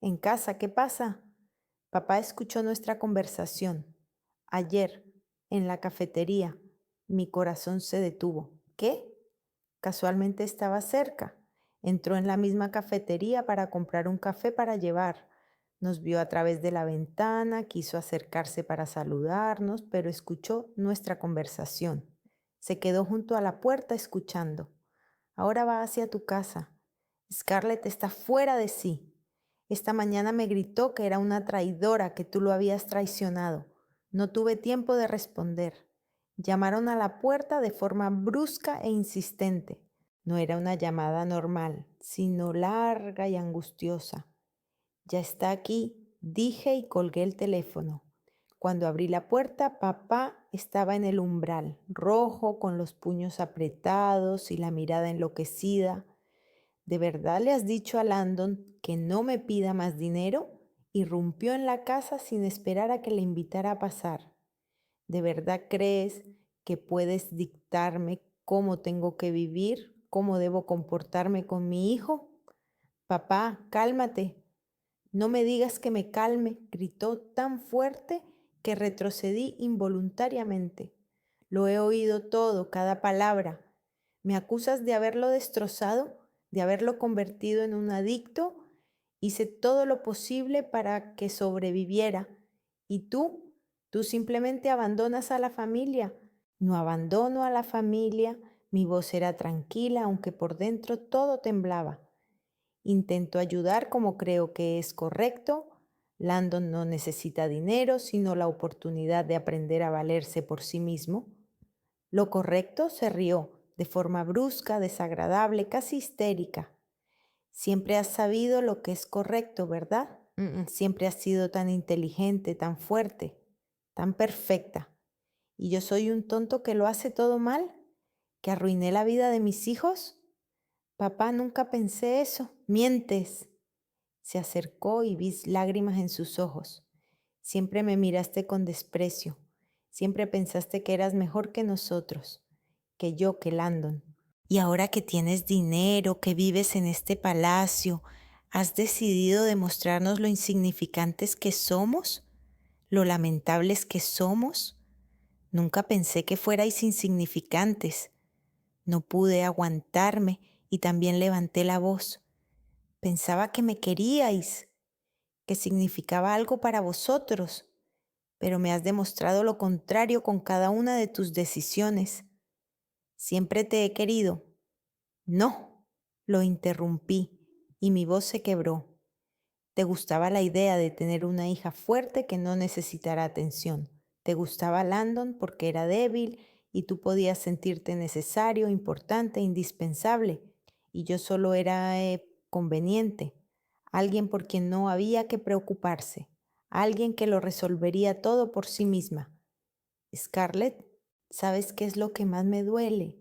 En casa, ¿qué pasa? Papá escuchó nuestra conversación. Ayer, en la cafetería, mi corazón se detuvo. ¿Qué? Casualmente estaba cerca. Entró en la misma cafetería para comprar un café para llevar. Nos vio a través de la ventana, quiso acercarse para saludarnos, pero escuchó nuestra conversación. Se quedó junto a la puerta escuchando. Ahora va hacia tu casa. Scarlett está fuera de sí. Esta mañana me gritó que era una traidora, que tú lo habías traicionado. No tuve tiempo de responder. Llamaron a la puerta de forma brusca e insistente. No era una llamada normal, sino larga y angustiosa. Ya está aquí, dije y colgué el teléfono. Cuando abrí la puerta, papá estaba en el umbral, rojo, con los puños apretados y la mirada enloquecida. ¿De verdad le has dicho a Landon que no me pida más dinero? Irrumpió en la casa sin esperar a que le invitara a pasar. ¿De verdad crees que puedes dictarme cómo tengo que vivir, cómo debo comportarme con mi hijo? Papá, cálmate. No me digas que me calme, gritó tan fuerte que retrocedí involuntariamente. Lo he oído todo, cada palabra. ¿Me acusas de haberlo destrozado, de haberlo convertido en un adicto? Hice todo lo posible para que sobreviviera. ¿Y tú simplemente abandonas a la familia? No abandono a la familia. Mi voz era tranquila, aunque por dentro todo temblaba. Intento ayudar como creo que es correcto. Landon no necesita dinero, sino la oportunidad de aprender a valerse por sí mismo. Lo correcto, se rió, de forma brusca, desagradable, casi histérica. Siempre has sabido lo que es correcto, ¿verdad? Siempre has sido tan inteligente, tan fuerte, tan perfecta. ¿Y yo soy un tonto que lo hace todo mal? ¿Que arruiné la vida de mis hijos? Papá, nunca pensé eso. Mientes. Se acercó y vi lágrimas en sus ojos. Siempre me miraste con desprecio. Siempre pensaste que eras mejor que nosotros, que yo, que Landon. Y ahora que tienes dinero, que vives en este palacio, ¿has decidido demostrarnos lo insignificantes que somos? ¿Lo lamentables que somos? Nunca pensé que fuerais insignificantes. No pude aguantarme y también levanté la voz. Pensaba que me queríais, que significaba algo para vosotros, pero me has demostrado lo contrario con cada una de tus decisiones. Siempre te he querido. No, lo interrumpí y mi voz se quebró. Te gustaba la idea de tener una hija fuerte que no necesitara atención. Te gustaba Landon porque era débil y tú podías sentirte necesario, importante, indispensable. Y yo solo era conveniente, alguien por quien no había que preocuparse, alguien que lo resolvería todo por sí misma. Scarlett, ¿sabes qué es lo que más me duele?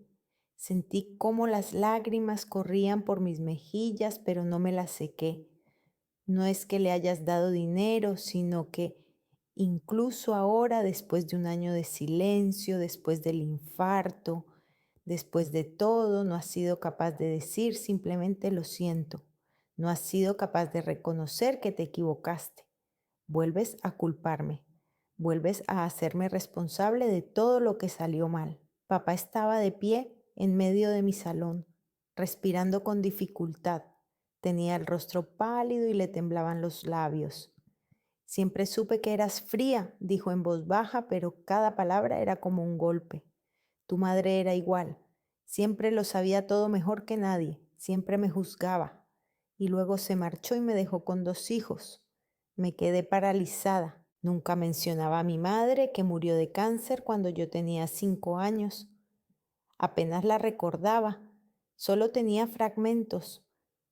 Sentí cómo las lágrimas corrían por mis mejillas, pero no me las sequé. No es que le hayas dado dinero, sino que incluso ahora, después de un año de silencio, después del infarto, después de todo, no has sido capaz de decir simplemente lo siento. No has sido capaz de reconocer que te equivocaste. Vuelves a culparme. Vuelves a hacerme responsable de todo lo que salió mal. Papá estaba de pie en medio de mi salón, respirando con dificultad. Tenía el rostro pálido y le temblaban los labios. Siempre supe que eras fría, dijo en voz baja, pero cada palabra era como un golpe. Tu madre era igual. Siempre lo sabía todo mejor que nadie. Siempre me juzgaba. Y luego se marchó y me dejó con 2 hijos. Me quedé paralizada. Nunca mencionaba a mi madre, que murió de cáncer cuando yo tenía 5 años. Apenas la recordaba. Solo tenía fragmentos.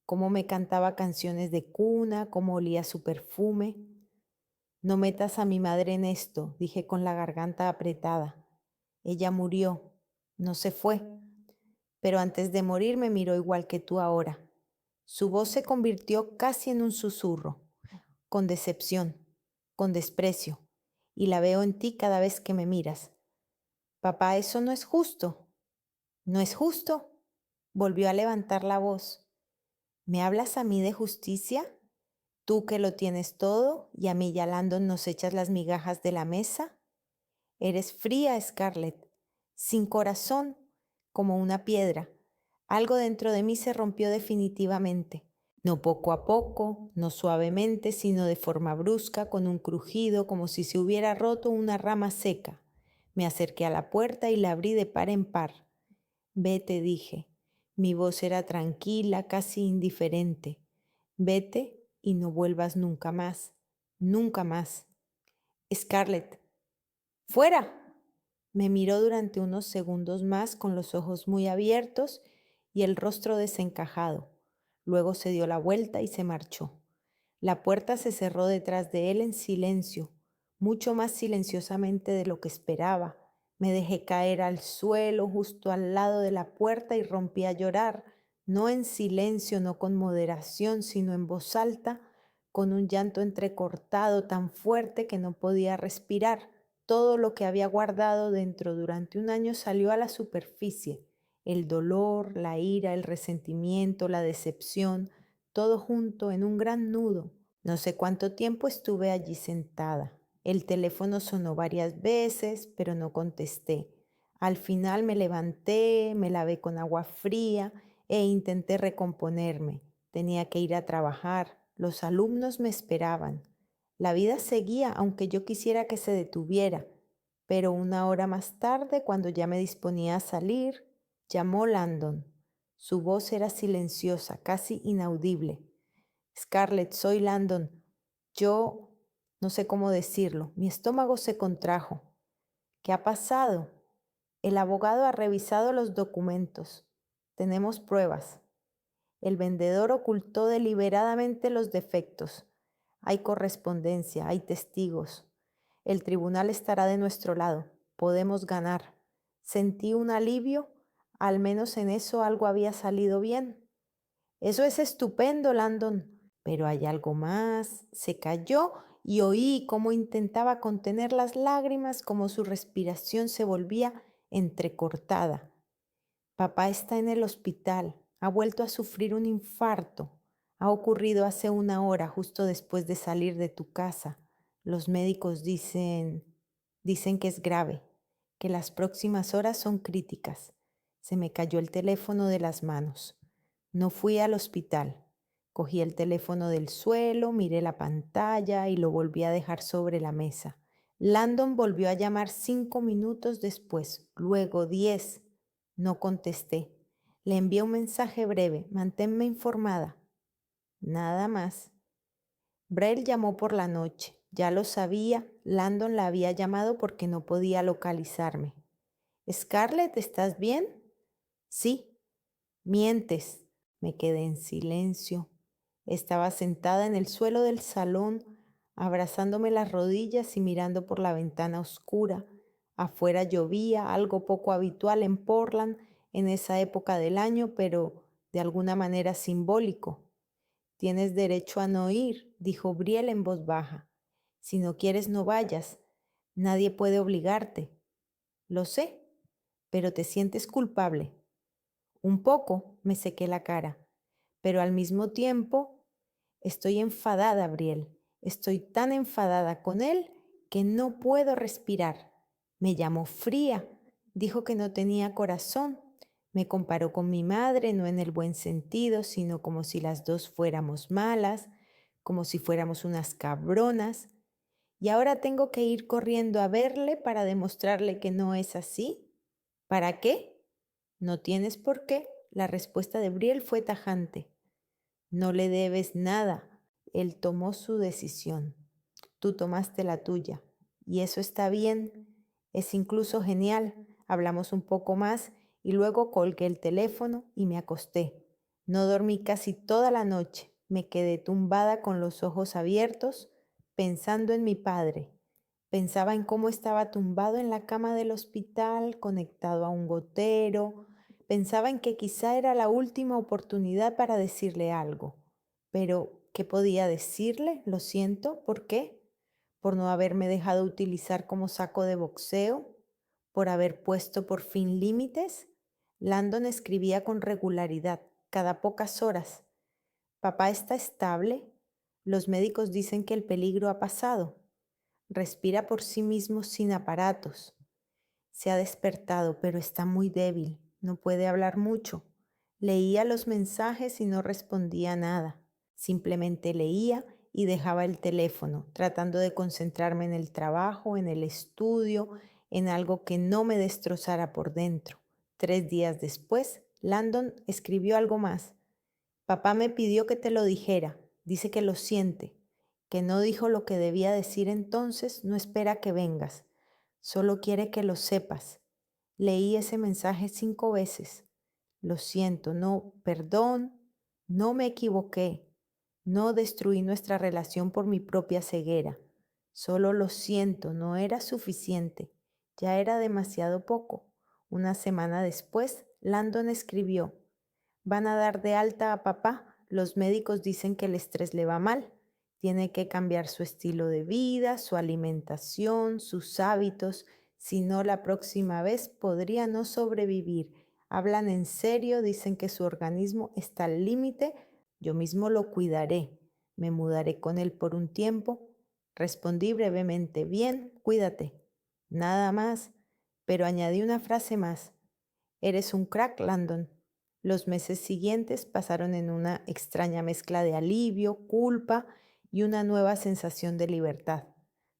Cómo me cantaba canciones de cuna, cómo olía su perfume. No metas a mi madre en esto, dije con la garganta apretada. Ella murió, no se fue, pero antes de morir me miró igual que tú ahora. Su voz se convirtió casi en un susurro, con decepción, con desprecio, y la veo en ti cada vez que me miras. Papá, eso no es justo. ¿No es justo? Volvió a levantar la voz. ¿Me hablas a mí de justicia? Tú que lo tienes todo y a mí y a Landon nos echas las migajas de la mesa. Eres fría, Scarlett, sin corazón, como una piedra. Algo dentro de mí se rompió definitivamente. No poco a poco, no suavemente, sino de forma brusca, con un crujido, como si se hubiera roto una rama seca. Me acerqué a la puerta y la abrí de par en par. Vete, dije. Mi voz era tranquila, casi indiferente. Vete y no vuelvas nunca más, nunca más. Scarlett, ¡fuera! Me miró durante unos segundos más con los ojos muy abiertos y el rostro desencajado. Luego se dio la vuelta y se marchó. La puerta se cerró detrás de él en silencio, mucho más silenciosamente de lo que esperaba. Me dejé caer al suelo justo al lado de la puerta y rompí a llorar, no en silencio, no con moderación, sino en voz alta, con un llanto entrecortado tan fuerte que no podía respirar. Todo lo que había guardado dentro durante un año salió a la superficie. El dolor, la ira, el resentimiento, la decepción, todo junto en un gran nudo. No sé cuánto tiempo estuve allí sentada. El teléfono sonó varias veces, pero no contesté. Al final me levanté, me lavé con agua fría e intenté recomponerme. Tenía que ir a trabajar. Los alumnos me esperaban. La vida seguía, aunque yo quisiera que se detuviera. Pero una hora más tarde, cuando ya me disponía a salir, llamó Landon. Su voz era silenciosa, casi inaudible. Scarlett, soy Landon. Yo no sé cómo decirlo. Mi estómago se contrajo. ¿Qué ha pasado? El abogado ha revisado los documentos. Tenemos pruebas. El vendedor ocultó deliberadamente los defectos. Hay correspondencia, hay testigos. El tribunal estará de nuestro lado. Podemos ganar. Sentí un alivio. Al menos en eso algo había salido bien. Eso es estupendo, Landon. Pero hay algo más. Se calló y oí cómo intentaba contener las lágrimas, cómo su respiración se volvía entrecortada. Papá está en el hospital. Ha vuelto a sufrir un infarto. Ha ocurrido hace una hora, justo después de salir de tu casa. Los médicos dicen que es grave, que las próximas horas son críticas. Se me cayó el teléfono de las manos. No fui al hospital. Cogí el teléfono del suelo, miré la pantalla y lo volví a dejar sobre la mesa. Landon volvió a llamar 5 minutos después, luego 10. No contesté. Le envié un mensaje breve. Manténme informada. Nada más. Braille llamó por la noche. Ya lo sabía, Landon la había llamado porque no podía localizarme. «Scarlett, ¿estás bien?» «Sí». «Mientes». Me quedé en silencio. Estaba sentada en el suelo del salón, abrazándome las rodillas y mirando por la ventana oscura. Afuera llovía, algo poco habitual en Portland en esa época del año, pero de alguna manera simbólico. «Tienes derecho a no ir», dijo Brielle en voz baja. «Si no quieres, no vayas. Nadie puede obligarte». «Lo sé, pero te sientes culpable». «Un poco», me sequé la cara, «pero al mismo tiempo estoy enfadada, Brielle. Estoy tan enfadada con él que no puedo respirar. Me llamó fría, dijo que no tenía corazón, me comparó con mi madre, no en el buen sentido, sino como si las dos fuéramos malas, como si fuéramos unas cabronas. Y ahora tengo que ir corriendo a verle para demostrarle que no es así. ¿Para qué? No tienes por qué». La respuesta de Brielle fue tajante. «No le debes nada. Él tomó su decisión. Tú tomaste la tuya. Y eso está bien. Es incluso genial». Hablamos un poco más y luego colgué el teléfono y me acosté. No dormí casi toda la noche. Me quedé tumbada con los ojos abiertos, pensando en mi padre. Pensaba en cómo estaba tumbado en la cama del hospital, conectado a un gotero. Pensaba en que quizá era la última oportunidad para decirle algo. Pero, ¿qué podía decirle? Lo siento, ¿por qué? ¿Por no haberme dejado utilizar como saco de boxeo? ¿Por haber puesto por fin límites? Landon escribía con regularidad, cada pocas horas. «Papá está estable. Los médicos dicen que el peligro ha pasado. Respira por sí mismo sin aparatos. Se ha despertado, pero está muy débil. No puede hablar mucho». Leía los mensajes y no respondía nada. Simplemente leía y dejaba el teléfono, tratando de concentrarme en el trabajo, en el estudio, en algo que no me destrozara por dentro. 3 días después, Landon escribió algo más. «Papá me pidió que te lo dijera. Dice que lo siente, que no dijo lo que debía decir entonces, no espera que vengas. Solo quiere que lo sepas». Leí ese mensaje 5 veces. «Lo siento, no, perdón, no me equivoqué. No destruí nuestra relación por mi propia ceguera. Solo lo siento, no era suficiente. Ya era demasiado poco». Una semana después, Landon escribió: «Van a dar de alta a papá. Los médicos dicen que el estrés le va mal. Tiene que cambiar su estilo de vida, su alimentación, sus hábitos. Si no, la próxima vez podría no sobrevivir. Hablan en serio, dicen que su organismo está al límite. Yo mismo lo cuidaré. Me mudaré con él por un tiempo». Respondí brevemente: «Bien, cuídate». Nada más, pero añadí una frase más: «Eres un crack, Landon». Los meses siguientes pasaron en una extraña mezcla de alivio, culpa y una nueva sensación de libertad.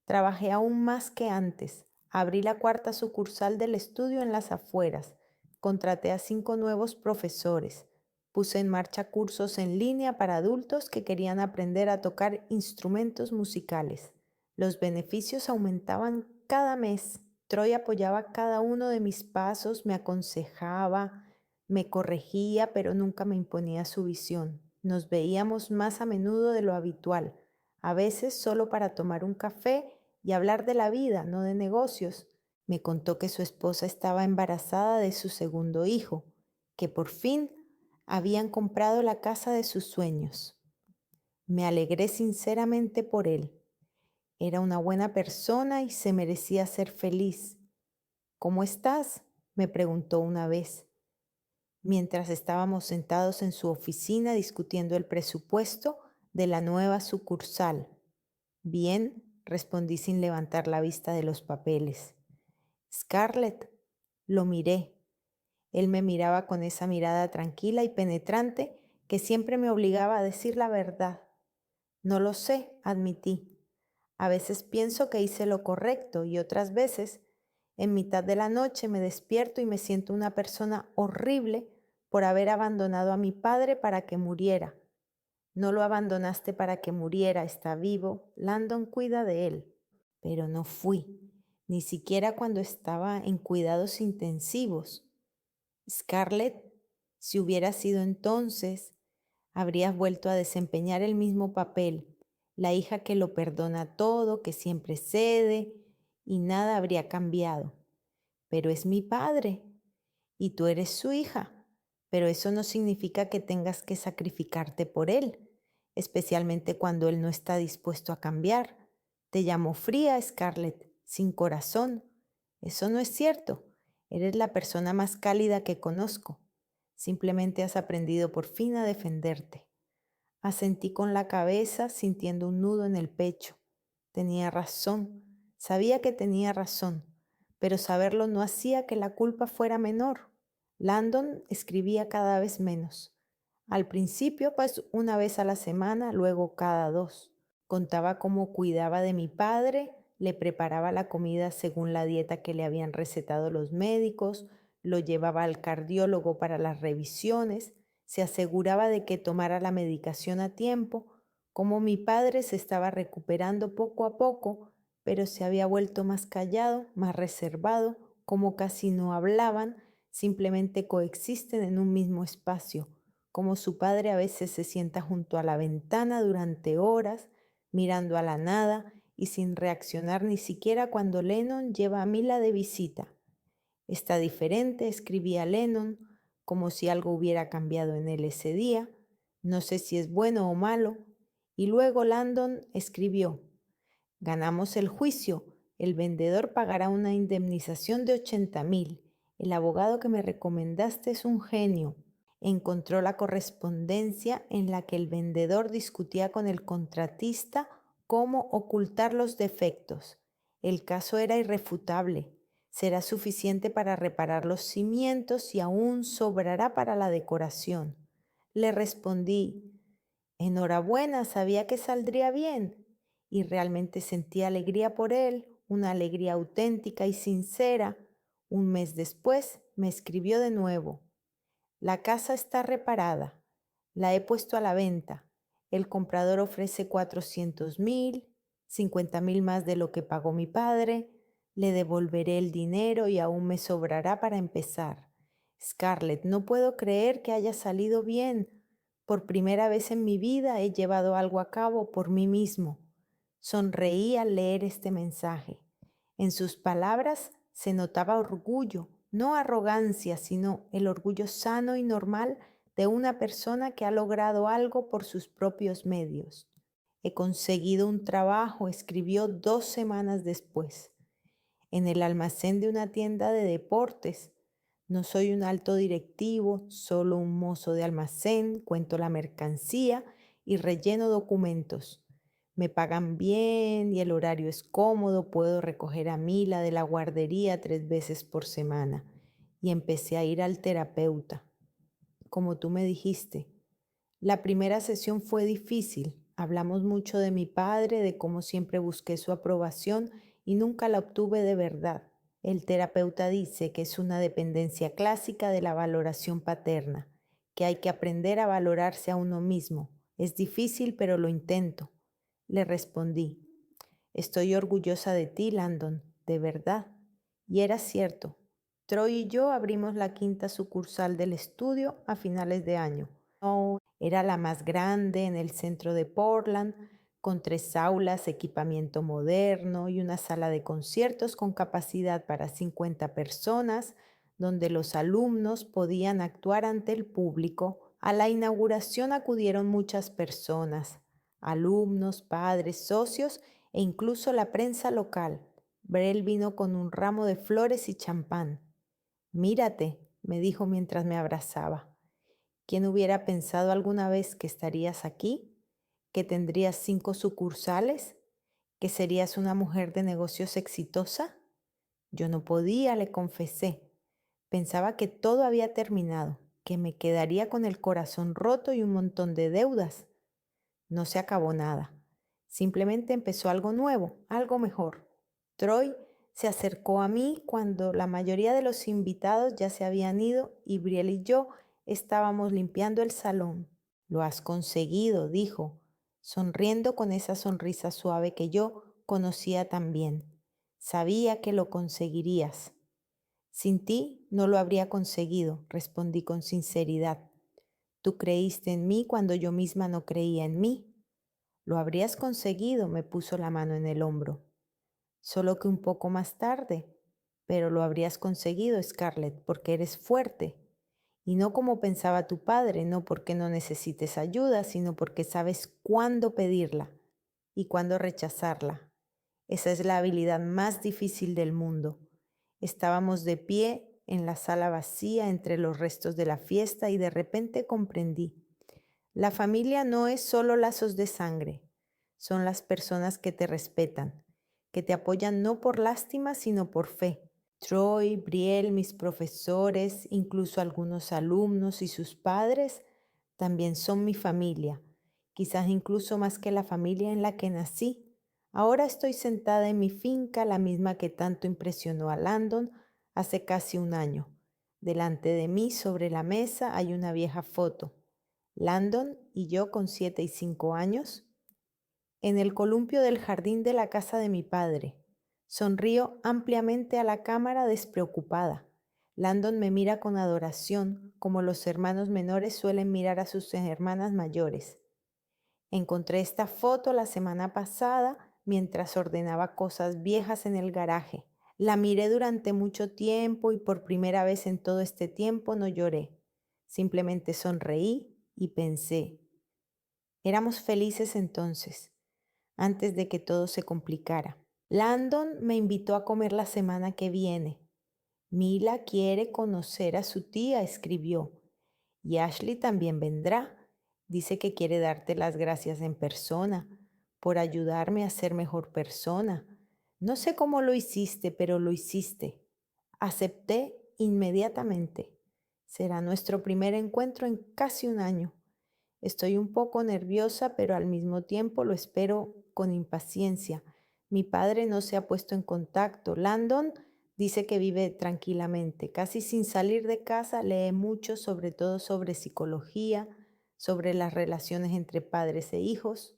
Trabajé aún más que antes. Abrí la cuarta sucursal del estudio en las afueras. Contraté a 5 nuevos profesores. Puse en marcha cursos en línea para adultos que querían aprender a tocar instrumentos musicales. Los beneficios aumentaban cada mes. Troy apoyaba cada uno de mis pasos, me aconsejaba, me corregía, pero nunca me imponía su visión. Nos veíamos más a menudo de lo habitual, a veces solo para tomar un café y hablar de la vida, no de negocios. Me contó que su esposa estaba embarazada de su segundo hijo, que por fin habían comprado la casa de sus sueños. Me alegré sinceramente por él. Era una buena persona y se merecía ser feliz. «¿Cómo estás?», me preguntó una vez, mientras estábamos sentados en su oficina discutiendo el presupuesto de la nueva sucursal. «Bien», respondí sin levantar la vista de los papeles. «Scarlett». Lo miré. Él me miraba con esa mirada tranquila y penetrante que siempre me obligaba a decir la verdad. «No lo sé», admití. «A veces pienso que hice lo correcto y otras veces, en mitad de la noche, me despierto y me siento una persona horrible por haber abandonado a mi padre para que muriera». «No lo abandonaste para que muriera, está vivo. Landon cuida de él». pero no fui, ni siquiera cuando estaba en cuidados intensivos. Scarlett, si hubiera sido entonces, habrías vuelto a desempeñar el mismo papel, la hija que lo perdona todo, que siempre cede, y nada habría cambiado. Pero es mi padre y tú eres su hija, pero eso no significa que tengas que sacrificarte por él, especialmente cuando él no está dispuesto a cambiar. Te llamo fría, Scarlett, sin corazón. Eso no es cierto. Eres la persona más cálida que conozco. Simplemente has aprendido por fin a defenderte. Asentí con la cabeza, sintiendo un nudo en el pecho. Tenía razón, sabía que tenía razón, pero saberlo no hacía que la culpa fuera menor. Landon escribía cada vez menos. Al principio, pues una vez a la semana, luego cada dos. Contaba cómo cuidaba de mi padre, le preparaba la comida según la dieta que le habían recetado los médicos, lo llevaba al cardiólogo para las revisiones, se aseguraba de que tomara la medicación a tiempo, como mi padre se estaba recuperando poco a poco, pero se había vuelto más callado, más reservado, como casi no hablaban, simplemente coexisten en un mismo espacio, como su padre a veces se sienta junto a la ventana durante horas, mirando a la nada y sin reaccionar ni siquiera cuando Lennon lleva a Mila de visita. Está diferente, escribía Lennon, como si algo hubiera cambiado en él ese día. No sé si es bueno o malo. Y luego Landon escribió: ganamos el juicio. El vendedor pagará una indemnización de 80,000. El abogado que me recomendaste es un genio. Encontró la correspondencia en la que el vendedor discutía con el contratista cómo ocultar los defectos. El caso era irrefutable. Será suficiente para reparar los cimientos y aún sobrará para la decoración. Le respondí: enhorabuena, sabía que saldría bien. Y realmente sentí alegría por él, una alegría auténtica y sincera. Un mes después me escribió de nuevo: la casa está reparada, la he puesto a la venta. El comprador ofrece 400,000, 50,000 más de lo que pagó mi padre. Le devolveré el dinero y aún me sobrará para empezar. Scarlett, no puedo creer que haya salido bien. Por primera vez en mi vida he llevado algo a cabo por mí mismo. Sonreí al leer este mensaje. En sus palabras se notaba orgullo, no arrogancia, sino el orgullo sano y normal de una persona que ha logrado algo por sus propios medios. He conseguido un trabajo, escribió 2 semanas después, en el almacén de una tienda de deportes. No soy un alto directivo, solo un mozo de almacén, cuento la mercancía y relleno documentos. Me pagan bien y el horario es cómodo, puedo recoger a Mila de la guardería 3 veces por semana. Y empecé a ir al terapeuta, como tú me dijiste. La primera sesión fue difícil. Hablamos mucho de mi padre, de cómo siempre busqué su aprobación y nunca la obtuve de verdad. El terapeuta dice que es una dependencia clásica de la valoración paterna, que hay que aprender a valorarse a uno mismo. Es difícil, pero lo intento. Le respondí: estoy orgullosa de ti, Landon, de verdad. Y era cierto. Troy y yo abrimos la quinta sucursal del estudio a finales de año. Era la más grande en el centro de Portland, con 3 aulas, equipamiento moderno y una sala de conciertos con capacidad para 50 personas, donde los alumnos podían actuar ante el público. A la inauguración acudieron muchas personas, alumnos, padres, socios e incluso la prensa local. Brell vino con un ramo de flores y champán. Mírate, me dijo mientras me abrazaba. ¿Quién hubiera pensado alguna vez que estarías aquí? ¿Que tendrías 5 sucursales? ¿Que serías una mujer de negocios exitosa? Yo no podía, le confesé. Pensaba que todo había terminado, que me quedaría con el corazón roto y un montón de deudas. No se acabó nada. Simplemente empezó algo nuevo, algo mejor. Troy se acercó a mí cuando la mayoría de los invitados ya se habían ido y Brielle y yo estábamos limpiando el salón. Lo has conseguido, dijo, sonriendo con esa sonrisa suave que yo conocía tan bien. Sabía que lo conseguirías. Sin ti no lo habría conseguido, respondí con sinceridad. Tú creíste en mí cuando yo misma no creía en mí. Lo habrías conseguido, me puso la mano en el hombro. Solo que un poco más tarde. Pero lo habrías conseguido, Scarlett, porque eres fuerte. Y no como pensaba tu padre, no porque no necesites ayuda, sino porque sabes cuándo pedirla y cuándo rechazarla. Esa es la habilidad más difícil del mundo. Estábamos de pie en la sala vacía entre los restos de la fiesta y de repente comprendí. La familia no es solo lazos de sangre, son las personas que te respetan, que te apoyan no por lástima, sino por fe. Troy, Brielle, mis profesores, incluso algunos alumnos y sus padres también son mi familia, quizás incluso más que la familia en la que nací. Ahora estoy sentada en mi finca, la misma que tanto impresionó a Landon hace casi un año. Delante de mí, sobre la mesa, hay una vieja foto. Landon y yo con 7 y 5 años, en el columpio del jardín de la casa de mi padre. Sonrío ampliamente a la cámara despreocupada. Landon me mira con adoración, como los hermanos menores suelen mirar a sus hermanas mayores. Encontré esta foto la semana pasada mientras ordenaba cosas viejas en el garaje. La miré durante mucho tiempo y por primera vez en todo este tiempo no lloré. Simplemente sonreí y pensé, éramos felices entonces, antes de que todo se complicara. Landon me invitó a comer la semana que viene. Mila quiere conocer a su tía, escribió. Y Ashley también vendrá. Dice que quiere darte las gracias en persona, por ayudarme a ser mejor persona. No sé cómo lo hiciste, pero lo hiciste. Acepté inmediatamente. Será nuestro primer encuentro en casi un año. Estoy un poco nerviosa, pero al mismo tiempo lo espero con impaciencia. Mi padre no se ha puesto en contacto. Landon dice que vive tranquilamente, casi sin salir de casa, lee mucho, sobre todo sobre psicología, sobre las relaciones entre padres e hijos,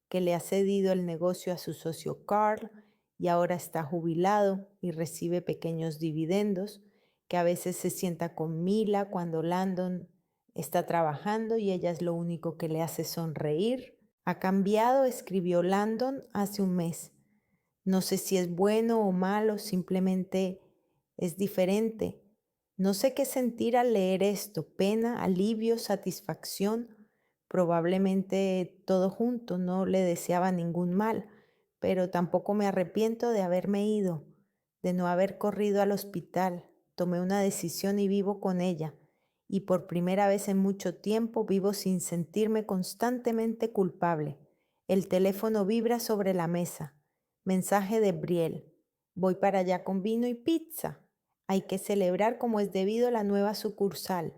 que le ha cedido el negocio a su socio Carl y ahora está jubilado y recibe pequeños dividendos, que a veces se sienta con Mila cuando Landon está trabajando y ella es lo único que le hace sonreír. Ha cambiado, escribió Landon hace un mes. No sé si es bueno o malo, simplemente es diferente. No sé qué sentir al leer esto, pena, alivio, satisfacción, probablemente todo junto, no le deseaba ningún mal, pero tampoco me arrepiento de haberme ido, de no haber corrido al hospital. Tomé una decisión y vivo con ella, y por primera vez en mucho tiempo vivo sin sentirme constantemente culpable. El teléfono vibra sobre la mesa. Mensaje de Brielle. Voy para allá con vino y pizza. Hay que celebrar como es debido la nueva sucursal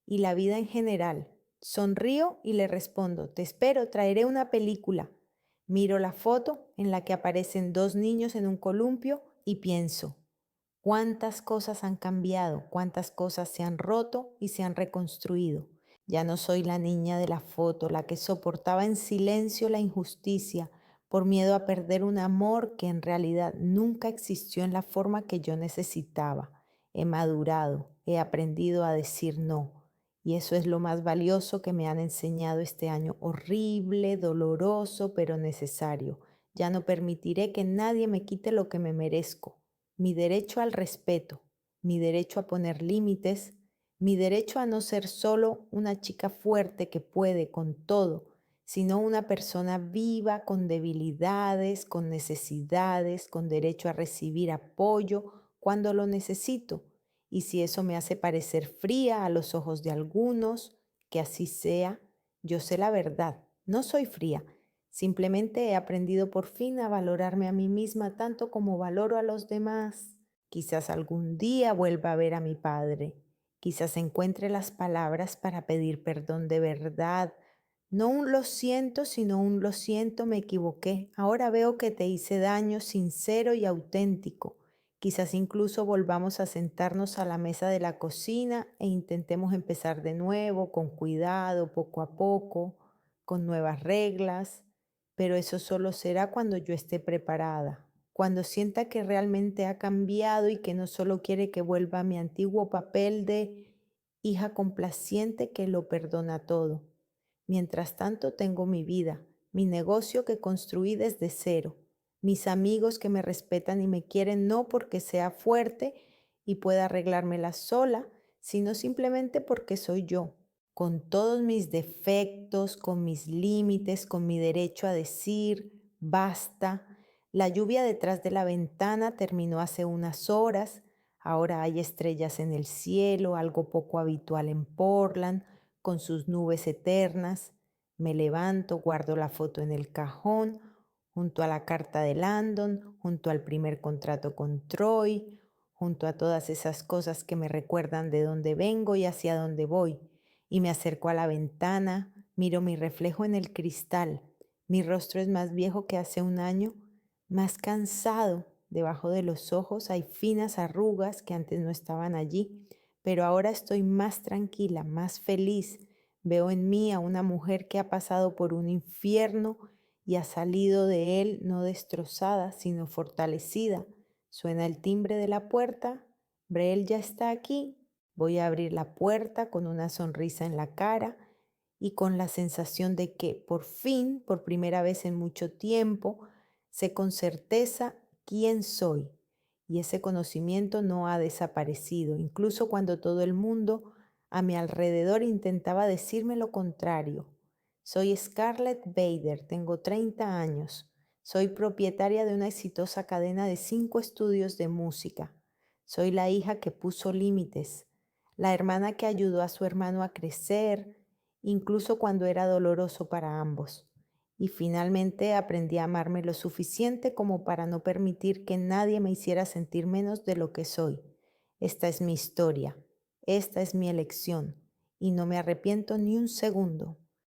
y la vida en general. Sonrío y le respondo, te espero, traeré una película. Miro la foto en la que aparecen dos niños en un columpio y pienso, cuántas cosas han cambiado, cuántas cosas se han roto y se han reconstruido. Ya no soy la niña de la foto, la que soportaba en silencio la injusticia por miedo a perder un amor que en realidad nunca existió en la forma que yo necesitaba. He madurado, he aprendido a decir no. Y eso es lo más valioso que me han enseñado este año horrible, doloroso, pero necesario. Ya no permitiré que nadie me quite lo que me merezco. Mi derecho al respeto, mi derecho a poner límites, mi derecho a no ser solo una chica fuerte que puede con todo, sino una persona viva, con debilidades, con necesidades, con derecho a recibir apoyo cuando lo necesito. Y si eso me hace parecer fría a los ojos de algunos, que así sea, yo sé la verdad, no soy fría. Simplemente he aprendido por fin a valorarme a mí misma tanto como valoro a los demás. Quizás algún día vuelva a ver a mi padre. Quizás encuentre las palabras para pedir perdón de verdad. No un lo siento, sino un lo siento, me equivoqué. Ahora veo que te hice daño sincero y auténtico. Quizás incluso volvamos a sentarnos a la mesa de la cocina e intentemos empezar de nuevo, con cuidado, poco a poco, con nuevas reglas. pero eso solo será cuando yo esté preparada, cuando sienta que realmente ha cambiado y que no solo quiere que vuelva a mi antiguo papel de hija complaciente que lo perdona todo. Mientras tanto tengo mi vida, mi negocio que construí desde cero, mis amigos que me respetan y me quieren no porque sea fuerte y pueda arreglármela sola, sino simplemente porque soy yo, con todos mis defectos, con mis límites, con mi derecho a decir, basta. La lluvia detrás de la ventana terminó hace unas horas, ahora hay estrellas en el cielo, algo poco habitual en Portland, con sus nubes eternas. Me levanto, guardo la foto en el cajón, junto a la carta de Landon, junto al primer contrato con Troy, junto a todas esas cosas que me recuerdan de dónde vengo y hacia dónde voy. Y me acerco a la ventana, miro mi reflejo en el cristal. Mi rostro es más viejo que hace un año, más cansado. Debajo de los ojos hay finas arrugas que antes no estaban allí, pero ahora estoy más tranquila, más feliz. Veo en mí a una mujer que ha pasado por un infierno y ha salido de él no destrozada, sino fortalecida. Suena el timbre de la puerta. Breel ya está aquí. Voy a abrir la puerta con una sonrisa en la cara y con la sensación de que por fin, por primera vez en mucho tiempo, sé con certeza quién soy. Y ese conocimiento no ha desaparecido, incluso cuando todo el mundo a mi alrededor intentaba decirme lo contrario. Soy Scarlett Bader, tengo 30 años. Soy propietaria de una exitosa cadena de 5 estudios de música. Soy la hija que puso límites, la hermana que ayudó a su hermano a crecer, incluso cuando era doloroso para ambos. Y finalmente aprendí a amarme lo suficiente como para no permitir que nadie me hiciera sentir menos de lo que soy. Esta es mi historia, esta es mi elección, y no me arrepiento ni un segundo.